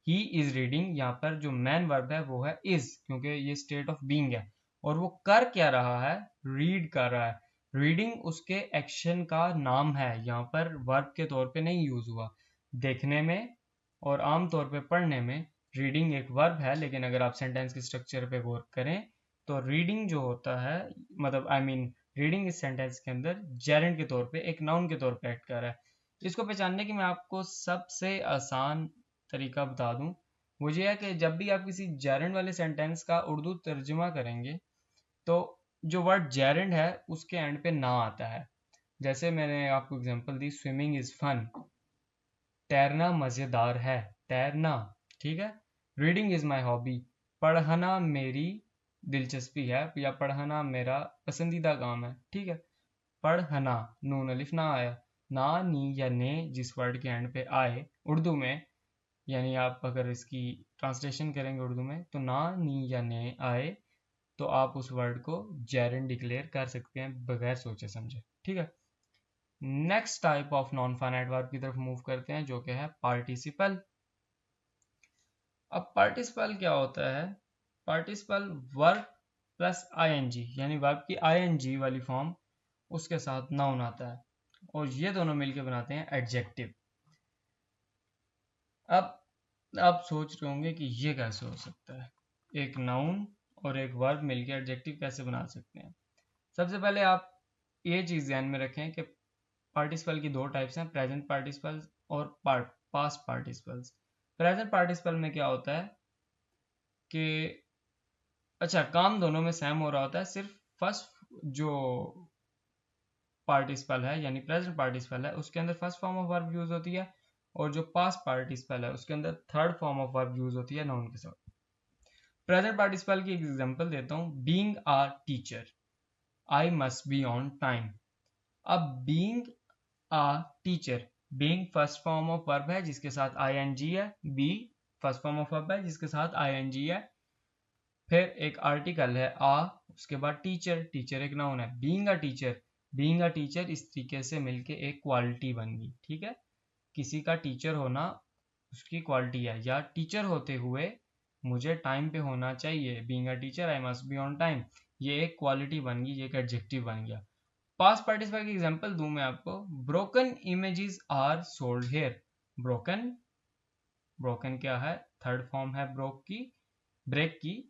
ही इज रीडिंग यहाँ पर जो मैन वर्ब है वो है इज, क्योंकि ये स्टेट ऑफ बीइंग है। और वो कर क्या रहा है? रीड कर रहा है। रीडिंग उसके एक्शन का नाम है, यहाँ पर वर्ब के तौर पे नहीं यूज हुआ। देखने में और आमतौर पे पढ़ने में रीडिंग एक वर्ब है, लेकिन अगर आप सेंटेंस के स्ट्रक्चर पे गौर करें तो रीडिंग जो होता है, मतलब आई मीन रीडिंग इस सेंटेंस के अंदर जेरेंट के तौर पे, एक नाउन के तौर पे एक्ट कर रहा है। इसको पहचानने की मैं आपको सबसे आसान तरीका बता दूं, वो ये है कि जब भी आप किसी जेरेंट वाले सेंटेंस का उर्दू तर्जुमा करेंगे तो जो वर्ड जेरेंट है उसके एंड पे ना आता है। जैसे मैंने आपको एग्जांपल दी, स्विमिंग इज फन, तैरना मजेदार है, तैरना, ठीक है। रीडिंग इज माई हॉबी, पढ़ना मेरी दिलचस्पी है या पढ़ना मेरा पसंदीदा काम है, ठीक है। पढ़ना, नून अलिफ ना आया, ना नी या ने जिस वर्ड के एंड पे आए उर्दू में, यानी आप अगर इसकी ट्रांसलेशन करेंगे उर्दू में तो ना नी या ने आए तो आप उस वर्ड को जेरेंट डिक्लेयर कर सकते हैं बगैर सोचे समझे, ठीक है। Next type of non finite verb की तरफ मूव करते हैं जो कि है पार्टिसिपल। अब पार्टिसिपल क्या होता है? पार्टिसिपल वर्ब प्लस आईएनजी, यानी वर्ब की आईएनजी वाली फॉर्म उसके साथ नाउन आता है और ये दोनों मिलकर बनाते हैं एडजेक्टिव। अब आप सोच रहे होंगे कि ये कैसे हो सकता है, एक नाउन और एक वर्ब मिलकर एडजेक्टिव कैसे बना सकते हैं? सबसे पहले आप ये चीज़ ध्यान में रखें कि पार्टिसिपल की दो टाइप्स हैं, प्रेजेंट पार्टिसिपल और पास्ट पार्टिसिपल्स। प्रेजेंट पार्टिसिपल में क्या होता है कि अच्छा, काम दोनों में सेम हो रहा होता है, सिर्फ फर्स्ट जो पार्टिसिपल है यानी प्रेजेंट पार्टिसिपल है उसके अंदर first form of verb use होती है, और जो पास्ट पार्टिसिपल है उसके अंदर third form of verb use होती है नाउन के साथ। प्रेजेंट पार्टिसिपल की एग्जांपल देता हूँ, being a teacher, I must be on time. अब being a teacher, being first form of verb है जिसके साथ आईएनजी है, be first form of verb है जिसके साथ आईएनजी है, फिर एक आर्टिकल है आ, उसके बाद टीचर, टीचर एक नाउन है। Being a teacher, being a teacher इस तरीके से मिलके एक क्वालिटी बन गई, ठीक है। किसी का टीचर होना उसकी क्वालिटी है, या टीचर होते हुए मुझे टाइम पे होना चाहिए, being a teacher I must be on time, ये एक क्वालिटी बन गई, ये एक एडजेक्टिव बन गया। पास्ट पार्टिसिपल की एग्जांपल दूं मैं आपको, broken images are sold here. Broken, broken क्या है? थर्ड फॉर्म है ब्रोक की, ब्रेक की,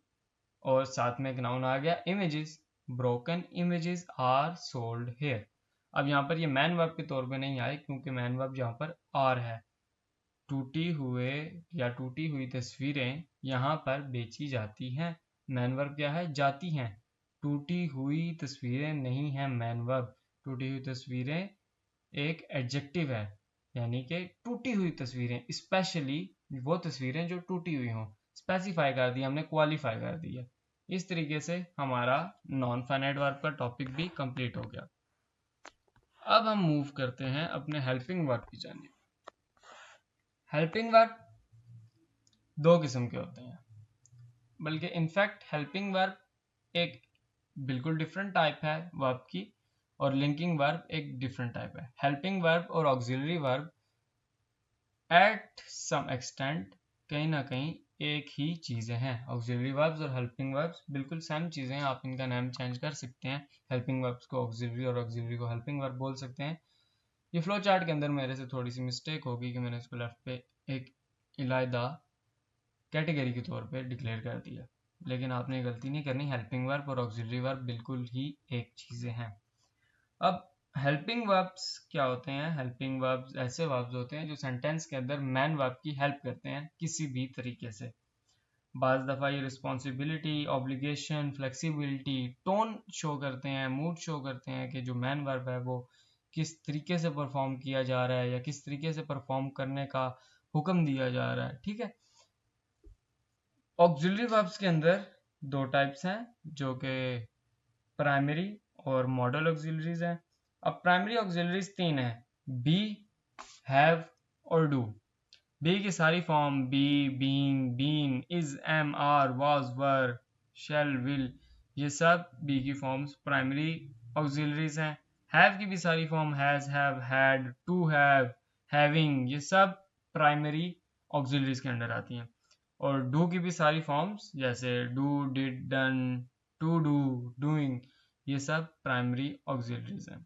और साथ में एक नाउन आ गया images, broken images are sold here. अब यहाँ पर ये मैन वर्ब के तौर पे नहीं आए क्योंकि मैन वर्ब यहाँ पर आर है। टूटी हुए या टूटी हुई तस्वीरें यहाँ पर बेची जाती हैं। मैन वर्ब क्या है? जाती हैं। टूटी हुई तस्वीरें नहीं है मैन वर्ब, टूटी हुई तस्वीरें एक एडजेक्टिव है, यानी कि टूटी हुई तस्वीरें, स्पेशली वो तस्वीरें जो टूटी हुई हों, स्पेसिफाई कर दिया हमने, क्वालिफाई कर दिया। इस तरीके से हमारा नॉन फाइनाइट वर्ब का टॉपिक भी कंप्लीट हो गया। अब हम मूव करते हैं अपने हेल्पिंग वर्ब की जानिब। हेल्पिंग वर्ब दो किस्म के होते हैं, बल्कि इनफैक्ट हेल्पिंग वर्ब एक बिल्कुल डिफरेंट टाइप है वर्ब की, और लिंकिंग वर्ब एक डिफरेंट टाइप है। हेल्पिंग वर्ब और auxiliary verb at some extent कहीं ना कहीं एक ही चीज़ें हैं। ऑक्सिलरी वर्ब्स और हेल्पिंग वर्ब्स बिल्कुल सेम चीज़ें हैं, आप इनका नाम चेंज कर सकते हैं, हेल्पिंग वर्ब्स को ऑक्सिलरी और ऑक्सिलरी को हेल्पिंग वर्ब बोल सकते हैं। ये फ्लो चार्ट के अंदर मेरे से थोड़ी सी मिस्टेक होगी कि मैंने इसको लेफ्ट पे एक इलायदा कैटेगरी के तौर पे डिक्लेयर कर दिया, लेकिन आपने गलती नहीं करनी, हेल्पिंग वर्ब और ऑक्सिलरी वर्ब बिल्कुल ही एक चीज़ें हैं। अब हेल्पिंग वर्ब्स क्या होते हैं? हेल्पिंग वर्ब्स ऐसे वर्ब्स होते हैं जो सेंटेंस के अंदर मैन वर्ब की हेल्प करते हैं किसी भी तरीके से। बाज़ दफ़ा ये responsibility, obligation, flexibility, tone show करते हैं, मूड शो करते हैं कि जो मैन वर्ब है वो किस तरीके से परफॉर्म किया जा रहा है या किस तरीके से परफॉर्म करने का हुक्म दिया जा रहा है, ठीक है। ऑक्सिलरी वर्ब्स के अंदर दो टाइप्स हैं जो कि प्राइमरी और मॉडल ऑक्सिलरीज हैं। अब प्राइमरी ऑक्सिलरीज तीन हैं, बी, हैव और डू। बी की सारी form be, being, been, is, am, are, was, were, shall, will, ये सब बी की फॉर्म्स प्राइमरी ऑक्सिलरीज हैं। हैव की भी सारी form has, have, had, to have, having, ये सब प्राइमरी ऑक्सिलरीज के अंडर आती हैं। और डू की भी सारी फॉर्म्स जैसे do, did, done, to do, doing, ये सब प्राइमरी ऑक्सिलरीज हैं।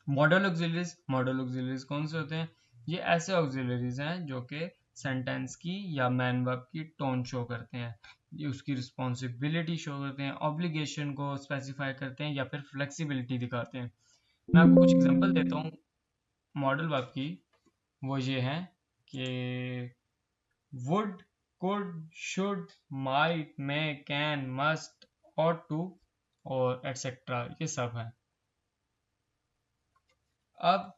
मॉडल ऑक्सिलरीज कौन से होते हैं? ये ऐसे ऑक्सिलरीज हैं जो कि सेंटेंस की या मैन वर्ब की टोन शो करते हैं, ये उसकी रिस्पॉन्सिबिलिटी शो करते हैं, ऑब्लिगेशन को स्पेसिफाई करते हैं या फिर फ्लेक्सिबिलिटी दिखाते हैं। मैं आपको कुछ एग्जांपल देता हूँ मॉडल वर्ब की। वो ये हैं कि would, could, should, might, may, can, must, ought to और एटसेट्रा, ये सब हैं। अब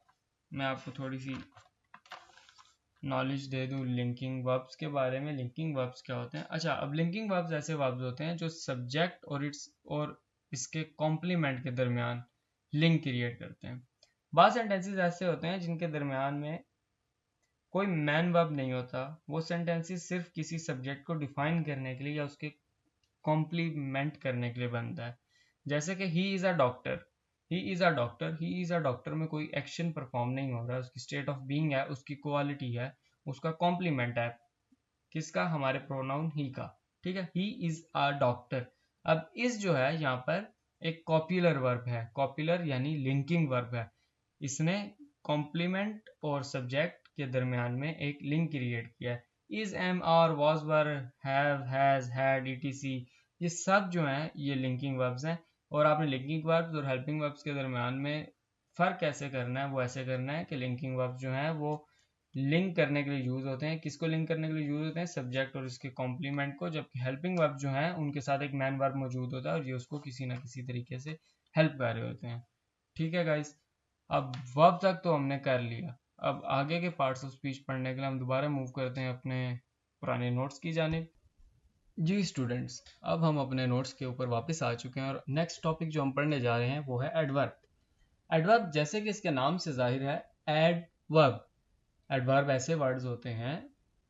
मैं आपको थोड़ी सी नॉलेज दे दूं लिंकिंग वर्ब्स के बारे में। लिंकिंग वर्ब्स क्या होते हैं? अच्छा, अब लिंकिंग वर्ब्स ऐसे वर्ब्स होते हैं जो सब्जेक्ट और इसके कॉम्प्लीमेंट के दरमियान लिंक क्रिएट करते हैं। बाद सेंटेंसेस ऐसे होते हैं जिनके दरमियान में कोई मैन वर्ब नहीं होता, वो सेंटेंसेस सिर्फ किसी सब्जेक्ट को डिफाइन करने के लिए या उसके कॉम्प्लीमेंट करने के लिए बनता है। जैसे कि he is a doctor, he is a doctor, he is a doctor में कोई एक्शन परफॉर्म नहीं हो रहा, उसकी स्टेट ऑफ बीइंग है, उसकी क्वालिटी है, उसका कॉम्प्लीमेंट है। किसका? हमारे प्रोनाउन ही का। ठीक है, ही इज़ अ डॉक्टर। अब इस जो है यहाँ पर एक कॉप्युलर वर्ब है, कॉप्युलर यानी लिंकिंग वर्ब है। इसने कॉम्प्लीमेंट और सब्जेक्ट के दरमियान में एक लिंक क्रिएट किया है। Is, am, are, was, were, have, has, had, etc, ये सब जो हैं ये लिंकिंग वर्ब्स हैं। और आपने लिंकिंग वर्ब्स और हेल्पिंग वर्ब्स के दरमियान में फ़र्क कैसे करना है? वो ऐसे करना है कि लिंकिंग वर्ब्स जो हैं वो लिंक करने के लिए यूज़ होते हैं। किसको लिंक करने के लिए यूज़ होते हैं? सब्जेक्ट और इसके कॉम्प्लीमेंट को। जबकि हेल्पिंग वर्ब जो हैं उनके साथ एक मैन वर्ब मौजूद होता है और ये उसको किसी ना किसी तरीके से हेल्प कर रहे होते हैं। ठीक है गाइस, अब वर्ब तक तो हमने कर लिया। अब आगे के पार्ट्स ऑफ स्पीच पढ़ने के लिए हम दोबारा मूव करते हैं अपने पुराने नोट्स की जानिब। जी स्टूडेंट्स, अब हम अपने नोट्स के ऊपर वापस आ चुके हैं और नेक्स्ट टॉपिक जो हम पढ़ने जा रहे हैं वो है एडवर्ब। एडवर्ब जैसे कि इसके नाम से जाहिर है, एडवर्ब। एडवर्ब ऐसे वर्ड्स होते हैं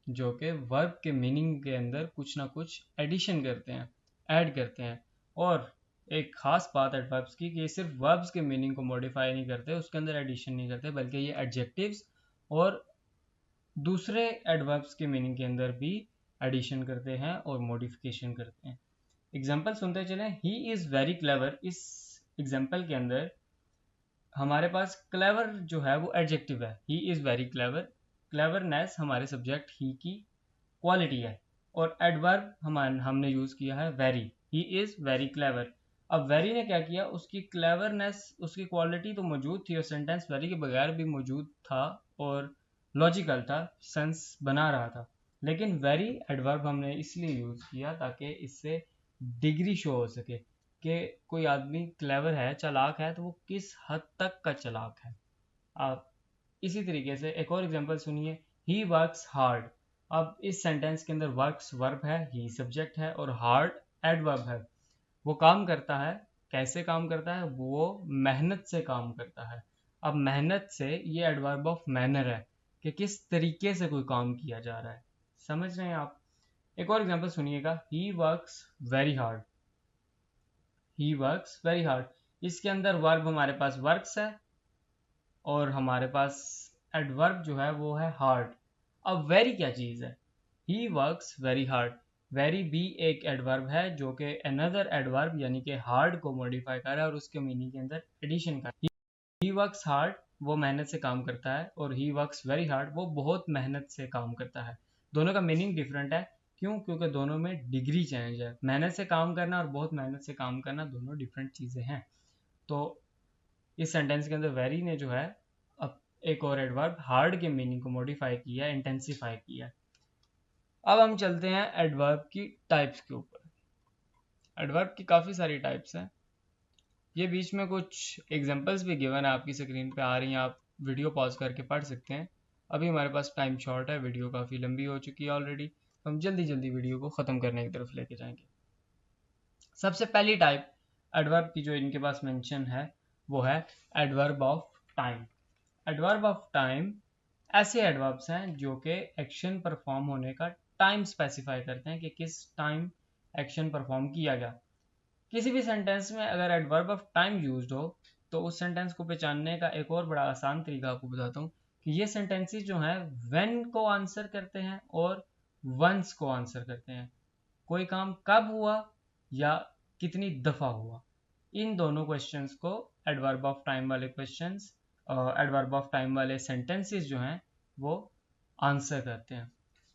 जो कि वर्ब के मीनिंग के अंदर कुछ ना कुछ एडिशन करते हैं, ऐड करते हैं। और एक खास बात एडवर्ब्स की कि ये सिर्फ वर्ब्स के मीनिंग को मॉडिफाई नहीं करते, उसके अंदर एडिशन नहीं करते, बल्कि ये एडजेक्टिव्स और दूसरे एडवर्ब्स के मीनिंग के अंदर भी एडिशन करते हैं और मॉडिफिकेशन करते हैं। एग्जाम्पल सुनते चलें। ही इज़ वेरी क्लेवर, इस एग्जाम्पल के अंदर हमारे पास क्लेवर जो है वो एडजेक्टिव है। He is very clever, cleverness हमारे सब्जेक्ट ही की क्वालिटी है। और एडवर्ब हमने यूज़ किया है very, he is very clever. अब वेरी ने क्या किया? उसकी क्लेवरनेस, उसकी क्वालिटी तो मौजूद थी और सेंटेंस वेरी के बगैर भी मौजूद था और लॉजिकल था, सेंस बना रहा था। लेकिन वेरी एडवर्ब हमने इसलिए यूज़ किया ताकि इससे डिग्री शो हो सके कि कोई आदमी क्लेवर है, चालाक है, तो वो किस हद तक का चालाक है। आप इसी तरीके से एक और एग्जांपल सुनिए। He works hard. अब इस सेंटेंस के अंदर वर्क्स वर्ब है, ही सब्जेक्ट है और हार्ड एडवर्ब है। वो काम करता है। कैसे काम करता है? वो मेहनत से काम करता है। अब मेहनत से ये एडवर्ब ऑफ मैनर है कि किस तरीके से कोई काम किया जा रहा है। समझ रहे हैं आप? एक और एग्जांपल सुनिएगा। He works very hard, he works very hard. इसके अंदर वर्ब हमारे पास वर्क्स है और हमारे पास एडवर्ब जो है वो है हार्ड। अब वेरी क्या चीज़ है? He works very hard. Very भी एक एडवर्ब है जो कि अनदर एडवर्ब यानी कि हार्ड को मॉडिफाई कर रहा है और उसके मीनिंग के अंदर एडिशन कर रहा है। ही वर्क्स हार्ड, वो मेहनत से काम करता है, और ही वर्क्स वेरी हार्ड, वो बहुत मेहनत से काम करता है। दोनों का मीनिंग डिफरेंट है। क्यों? क्योंकि दोनों में डिग्री चेंज है। मेहनत से काम करना और बहुत मेहनत से काम करना दोनों डिफरेंट चीज़ें हैं। तो इस सेंटेंस के अंदर वेरी ने जो है अब एक और एडवर्ब हार्ड के मीनिंग को मॉडिफाई किया, इंटेंसिफाई किया। अब हम चलते हैं एडवर्ब की टाइप्स के ऊपर। एडवर्ब की काफ़ी सारी टाइप्स हैं। ये बीच में कुछ एग्जांपल्स भी गिवन है, आपकी स्क्रीन पे आ रही हैं, आप वीडियो पॉज करके पढ़ सकते हैं। अभी हमारे पास टाइम शॉर्ट है, वीडियो काफ़ी लंबी हो चुकी है ऑलरेडी, तो हम जल्दी जल्दी वीडियो को ख़त्म करने की तरफ लेके जाएंगे। सबसे पहली टाइप एडवर्ब की जो इनके पास मेंशन है वो है adverb of time. Adverb of time ऐसे एडवर्ब्स हैं जो कि एक्शन परफॉर्म होने का टाइम स्पेसिफाई करते हैं कि किस टाइम एक्शन परफॉर्म किया गया। किसी भी सेंटेंस में अगर एडवर्ब ऑफ टाइम यूज्ड हो तो उस सेंटेंस को पहचानने का एक और बड़ा आसान तरीका आपको बताता हूँ कि ये सेंटेंसेस जो हैं व्हेन को आंसर करते हैं और वंस को आंसर करते हैं। कोई काम कब हुआ या कितनी दफ़ा हुआ, इन दोनों क्वेश्चंस को एडवर्ब ऑफ टाइम वाले क्वेश्चंस, एडवर्ब ऑफ टाइम वाले सेंटेंसेस जो हैं वो आंसर करते हैं।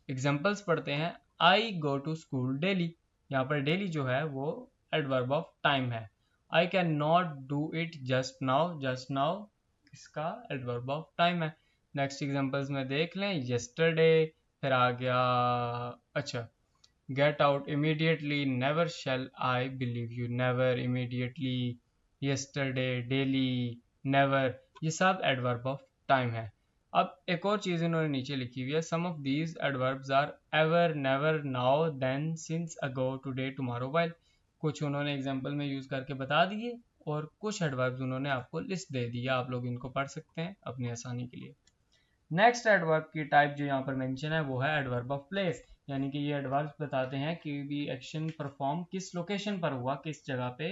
एग्जाम्पल्स पढ़ते हैं। आई गो टू स्कूल डेली, यहाँ पर डेली जो है वो एडवर्ब ऑफ टाइम है। I can not do it just now, just now इसका एडवर्ब ऑफ टाइम है। नेक्स्ट एग्जाम्पल्स में देख लें, यस्टरडे, फिर आ गया अच्छा get out immediately, never shall I believe you, never, immediately, yesterday, daily, never, ये सब adverb of time है। अब एक और चीज़ इन्होंने नीचे लिखी हुई है, some of these adverbs are ever, never, now, then, since, ago, today, tomorrow, while। कुछ उन्होंने एग्जाम्पल में यूज़ करके बता दिए और कुछ एडवर्ब्स उन्होंने आपको लिस्ट दे दिया, आप लोग इनको पढ़ सकते हैं अपनी आसानी के लिए। नेक्स्ट एडवर्ब की टाइप जो यहाँ पर मेंशन है वो है एडवर्ब ऑफ प्लेस, यानी कि ये एडवर्ब बताते हैं कि भी एक्शन परफॉर्म किस लोकेशन पर हुआ, किस जगह पे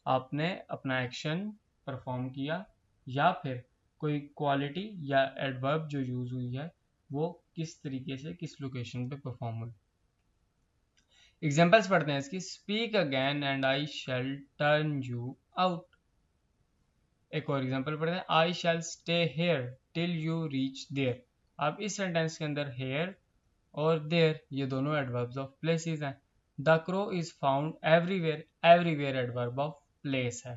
आपने अपना एक्शन परफॉर्म किया, या फिर कोई क्वालिटी या एडवर्ब जो यूज हुई है वो किस तरीके से किस लोकेशन पे परफॉर्म हुई। एग्जाम्पल्स पढ़ते हैं इसकी। Speak again and I shall turn you out. एक और एग्जांपल पढ़ते हैं। I shall stay here till you reach there. अब इस सेंटेंस के अंदर हेयर और देयर ये दोनों एडवर्ब्स ऑफ प्लेसेस हैं। The crow is found everywhere, everywhere adverb of place है।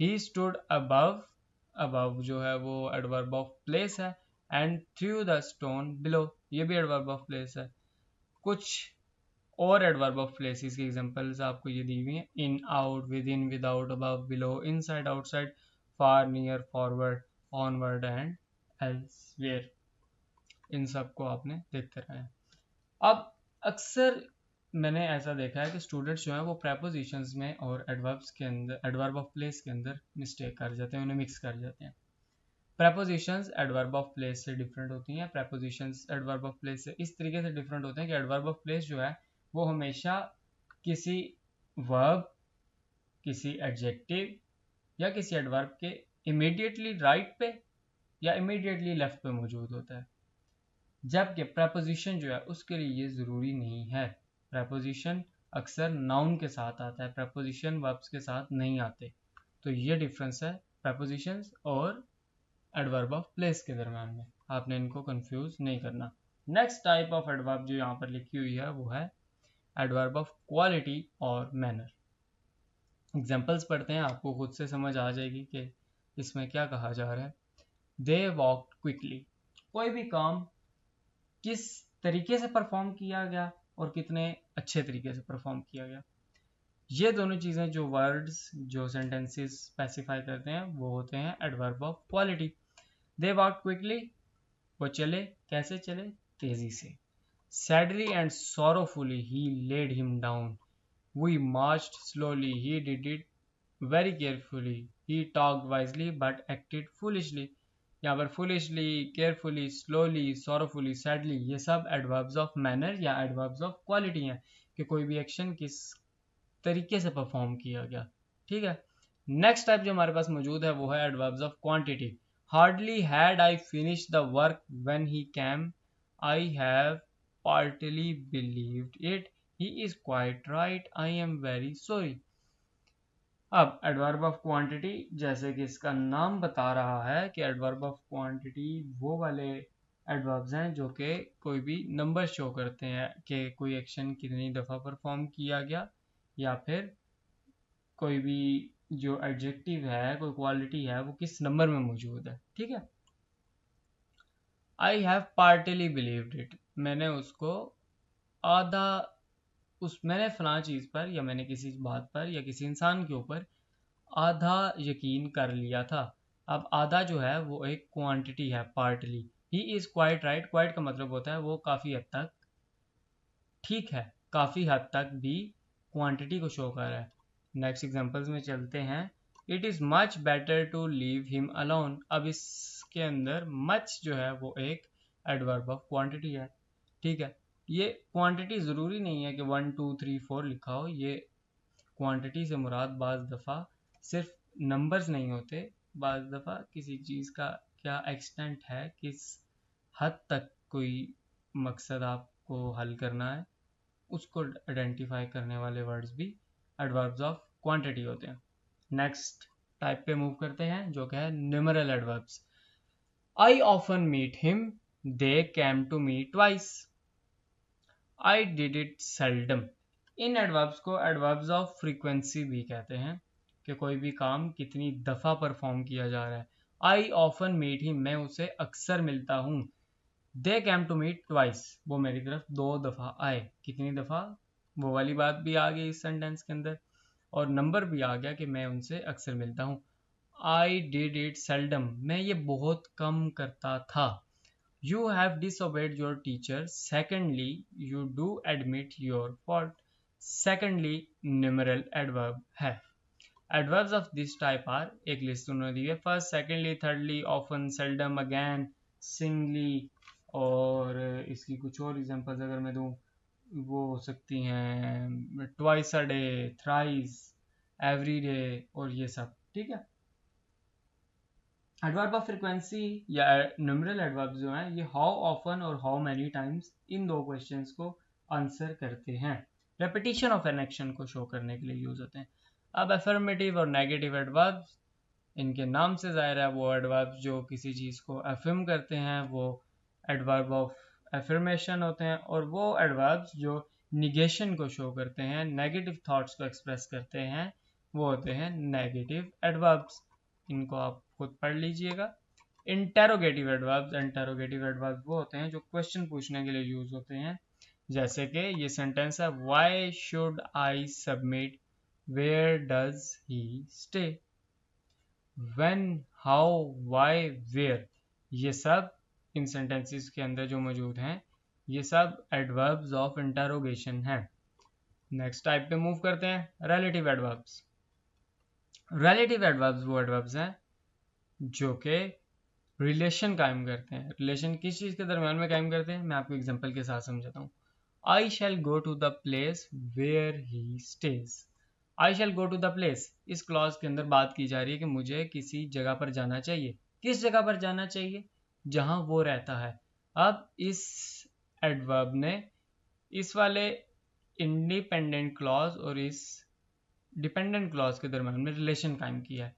ही स्टूड अबव, अबव जो है वो एडवर्ब ऑफ प्लेस है। And through the stone below, ये भी एडवर्ब ऑफ प्लेस है। कुछ और एडवर्ब ऑफ प्लेसेस की एग्जांपल्स आपको ये दी हुई हैं। In, out, within, without, above, below, inside, outside, far, near, forward, onward and elsewhere. इन सब को आपने देखते रहे हैं। अब अक्सर मैंने ऐसा देखा है कि स्टूडेंट्स जो हैं वो प्रेपोजिशंस में और एडवर्ब्स के अंदर, एडवर्ब ऑफ प्लेस के अंदर मिस्टेक कर जाते हैं, उन्हें मिक्स कर जाते हैं। प्रेपोजिशंस एडवर्ब ऑफ प्लेस से डिफरेंट होती हैं। प्रेपोजिशंस एडवर्ब ऑफ प्लेस से इस तरीके से डिफरेंट होते हैं कि एडवर्ब ऑफ प्लेस जो है वो हमेशा किसी वर्ब, किसी एडजेक्टिव या किसी एडवर्ब के इमीडिएटली राइट पे या इमीडिएटली लेफ्ट पे मौजूद होता है, जबकि प्रेपोजिशन जो है उसके लिए ये ज़रूरी नहीं है। प्रेपोजिशन अक्सर नाउन के साथ आता है, प्रेपोजिशन वर्ब्स के साथ नहीं आते। तो ये डिफरेंस है प्रेपोजिशंस और एडवर्ब ऑफ प्लेस के दरम्यान में, आपने इनको कंफ्यूज नहीं करना। नेक्स्ट टाइप ऑफ एडवर्ब जो यहाँ पर लिखी हुई है वो है एडवर्ब ऑफ क्वालिटी और मैनर। एग्जाम्पल्स पढ़ते हैं, आपको खुद से समझ आ जाएगी कि इसमें क्या कहा जा रहा है। दे वॉकड क्विकली, कोई भी काम किस तरीके से परफॉर्म किया गया और कितने अच्छे तरीके से परफॉर्म किया गया, ये दोनों चीज़ें जो वर्ड्स, जो सेंटेंसेस स्पेसिफाई करते हैं वो होते हैं adverb of quality. They walked quickly, वो चले, कैसे चले, तेजी से। Sadly and sorrowfully he laid him down, we marched slowly, he did it very carefully, he talked wisely but acted foolishly। यहाँ पर foolishly, carefully, slowly, sorrowfully, sadly ये सब एडवर्ब्स ऑफ मैनर या एडवर्ब्स ऑफ क्वालिटी हैं कि कोई भी action किस तरीके से परफॉर्म किया गया। ठीक है। नेक्स्ट टाइप जो हमारे पास मौजूद है वो है adverbs of quantity. Hardly had I finish the work when he came, I have partly believed it, he is quite right, I am very sorry। अब एडवर्ब ऑफ क्वांटिटी, जैसे कि इसका नाम बता रहा है कि एडवर्ब ऑफ क्वांटिटी वो वाले एडवर्ब्स हैं जो कि कोई भी नंबर शो करते हैं कि कोई एक्शन कितनी दफ़ा परफॉर्म किया गया, या फिर कोई भी जो एडजेक्टिव है, कोई क्वालिटी है वो किस नंबर में मौजूद है। ठीक है। I have partly believed it, मैंने उसको आधा, मैंने फलां चीज़ पर या मैंने किसी बात पर या किसी इंसान के ऊपर आधा यकीन कर लिया था। अब आधा जो है वो एक क्वांटिटी है, partly. He is quite right, quite का मतलब होता है वो काफ़ी हद तक ठीक है, काफ़ी हद तक भी क्वांटिटी को शो कर रहा है। नेक्स्ट एग्जांपल्स में चलते हैं। It is much better to leave him alone, अब इसके अंदर मच जो है वो एक एडवर्ब ऑफ क्वांटिटी है। ठीक है, ये क्वांटिटी ज़रूरी नहीं है कि 1 2 3 4 लिखा हो। ये क्वांटिटी से मुराद बाज़ दफ़ा सिर्फ नंबर्स नहीं होते, बाज़ दफ़ा किसी चीज़ का क्या एक्सटेंट है, किस हद तक कोई मकसद आपको हल करना है, उसको आइडेंटिफाई करने वाले वर्ड्स भी एडवर्ब्स ऑफ क्वांटिटी होते हैं। नेक्स्ट टाइप पे मूव करते हैं जो कि है numeral adverbs. I often meet him, they came to me twice, I did it seldom. इन एडवर्ब्स को एडवर्ब्स ऑफ फ्रीक्वेंसी भी कहते हैं कि कोई भी काम कितनी दफ़ा परफॉर्म किया जा रहा है। आई ऑफन मीट हिम, मैं उसे अक्सर मिलता हूँ। दे कैम टू मीट ट्वाइस, वो मेरी तरफ 2 दफ़ा आए। कितनी दफ़ा, वो वाली बात भी आ गई इस सेंटेंस के अंदर, और नंबर भी आ गया कि मैं उनसे अक्सर मिलता हूँ। आई डिड इट सेल्डम, मैं ये बहुत कम करता था। You have disobeyed your teacher. Secondly, you do admit your fault. Secondly, numeral adverb है। Adverbs of this type are, एक लिस्ट उन्होंने दी है, first, secondly, thirdly, often, seldom, again, singly, और इसकी कुछ और एग्जांपल्स अगर मैं दूं वो हो सकती हैं twice a day, thrice, every day, और ये सब। ठीक है, एडवर्ब ऑफ फ्रीक्वेंसी या न्यूमरल एडवर्ब जो हैं ये हाउ ऑफन और how many times in 2 questions को आंसर करते हैं। रेपिटेशन ऑफ एन एक्शन को शो करने के लिए यूज होते हैं। अब अफर्मेटिव और नेगेटिव एडवर्ब्स, इनके नाम से जाहिर है वो एडवर्ब्स जो किसी चीज़ को अफर्म करते हैं वो एडवर्ब ऑफ अफर्मेशन होते हैं, और वो एडवर्ब्स जो निगेशन को शो करते हैं, नेगेटिव थॉट्स को एक्सप्रेस करते हैं, वो होते हैं नेगेटिव एडवर्ब्स। इनको आप खुद पढ़ लीजिएगा। इंटेरोगेटिव एडवर्ब्स वो होते हैं जो क्वेश्चन पूछने के लिए यूज होते हैं, जैसे कि ये सेंटेंस है, why should I submit, where does he stay, when, how, why, where, ये सब इन सेंटेंसेस के अंदर जो मौजूद हैं ये सब एडवर्ब्स ऑफ इंटेरोगेशन हैं। नेक्स्ट टाइप पे मूव करते हैं, रिलेटिव एडवर्ब्स। रिलेटिव एडवर्ब्स वो एडवर्ब्स हैं जो कि रिलेशन कायम करते हैं। रिलेशन किस चीज़ के दरम्यान में कायम करते हैं, मैं आपको एग्जांपल के साथ समझाता हूँ। I shall go to the place where he stays. I shall go to the place, इस क्लॉज के अंदर बात की जा रही है कि मुझे किसी जगह पर जाना चाहिए। किस जगह पर जाना चाहिए, जहां वो रहता है। अब इस एडवर्ब ने इस वाले इंडिपेंडेंट क्लॉज और इस डिपेंडेंट क्लॉज के दरम्यान में रिलेशन कायम किया है,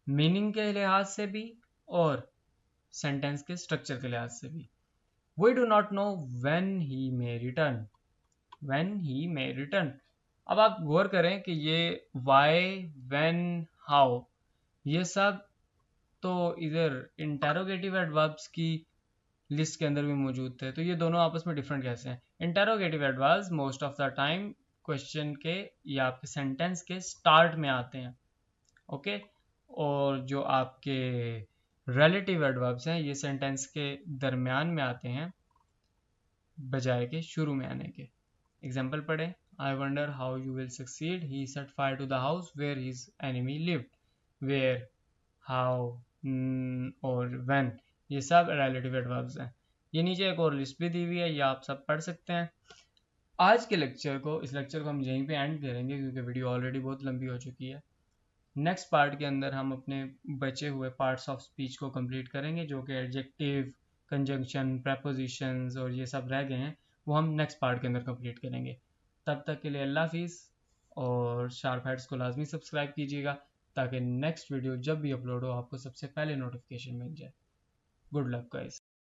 मीनिंग के लिहाज से भी और सेंटेंस के स्ट्रक्चर के लिहाज से भी। We do not know when he may return. When he may return. अब आप गौर करें कि ये why, when, how, ये सब तो इधर इंटेरोगेटिव एडवर्ब्स की लिस्ट के अंदर भी मौजूद थे, तो ये दोनों आपस में डिफरेंट कैसे हैं। Interrogative adverbs most of the time question के या आपके सेंटेंस के स्टार्ट में आते हैं, ओके, और जो आपके रिलेटिव एडवर्ब्स हैं ये सेंटेंस के दरमियान में आते हैं बजाय के शुरू में आने के। एग्जाम्पल पढ़े, I wonder how you will succeed, he set fire to the house where his enemy lived, where, how और व्हेन, ये सब रिलेटिव एडवर्ब्स हैं। ये नीचे एक और लिस्ट भी दी हुई है, ये आप सब पढ़ सकते हैं। आज के लेक्चर को, इस लेक्चर को हम यहीं पे एंड करेंगे क्योंकि वीडियो ऑलरेडी बहुत लंबी हो चुकी है। नेक्स्ट पार्ट के अंदर हम अपने बचे हुए पार्ट्स ऑफ स्पीच को कंप्लीट करेंगे, जो कि एडजेक्टिव, कंजंक्शन, प्रेपोजिशंस और ये सब रह गए हैं, वो हम नेक्स्ट पार्ट के अंदर कंप्लीट करेंगे। तब तक के लिए अल्लाह हाफिज़, और शार्प हेड्स को लाजमी सब्सक्राइब कीजिएगा ताकि नेक्स्ट वीडियो जब भी अपलोड हो आपको सबसे पहले नोटिफिकेशन मिल जाए। Good luck guys.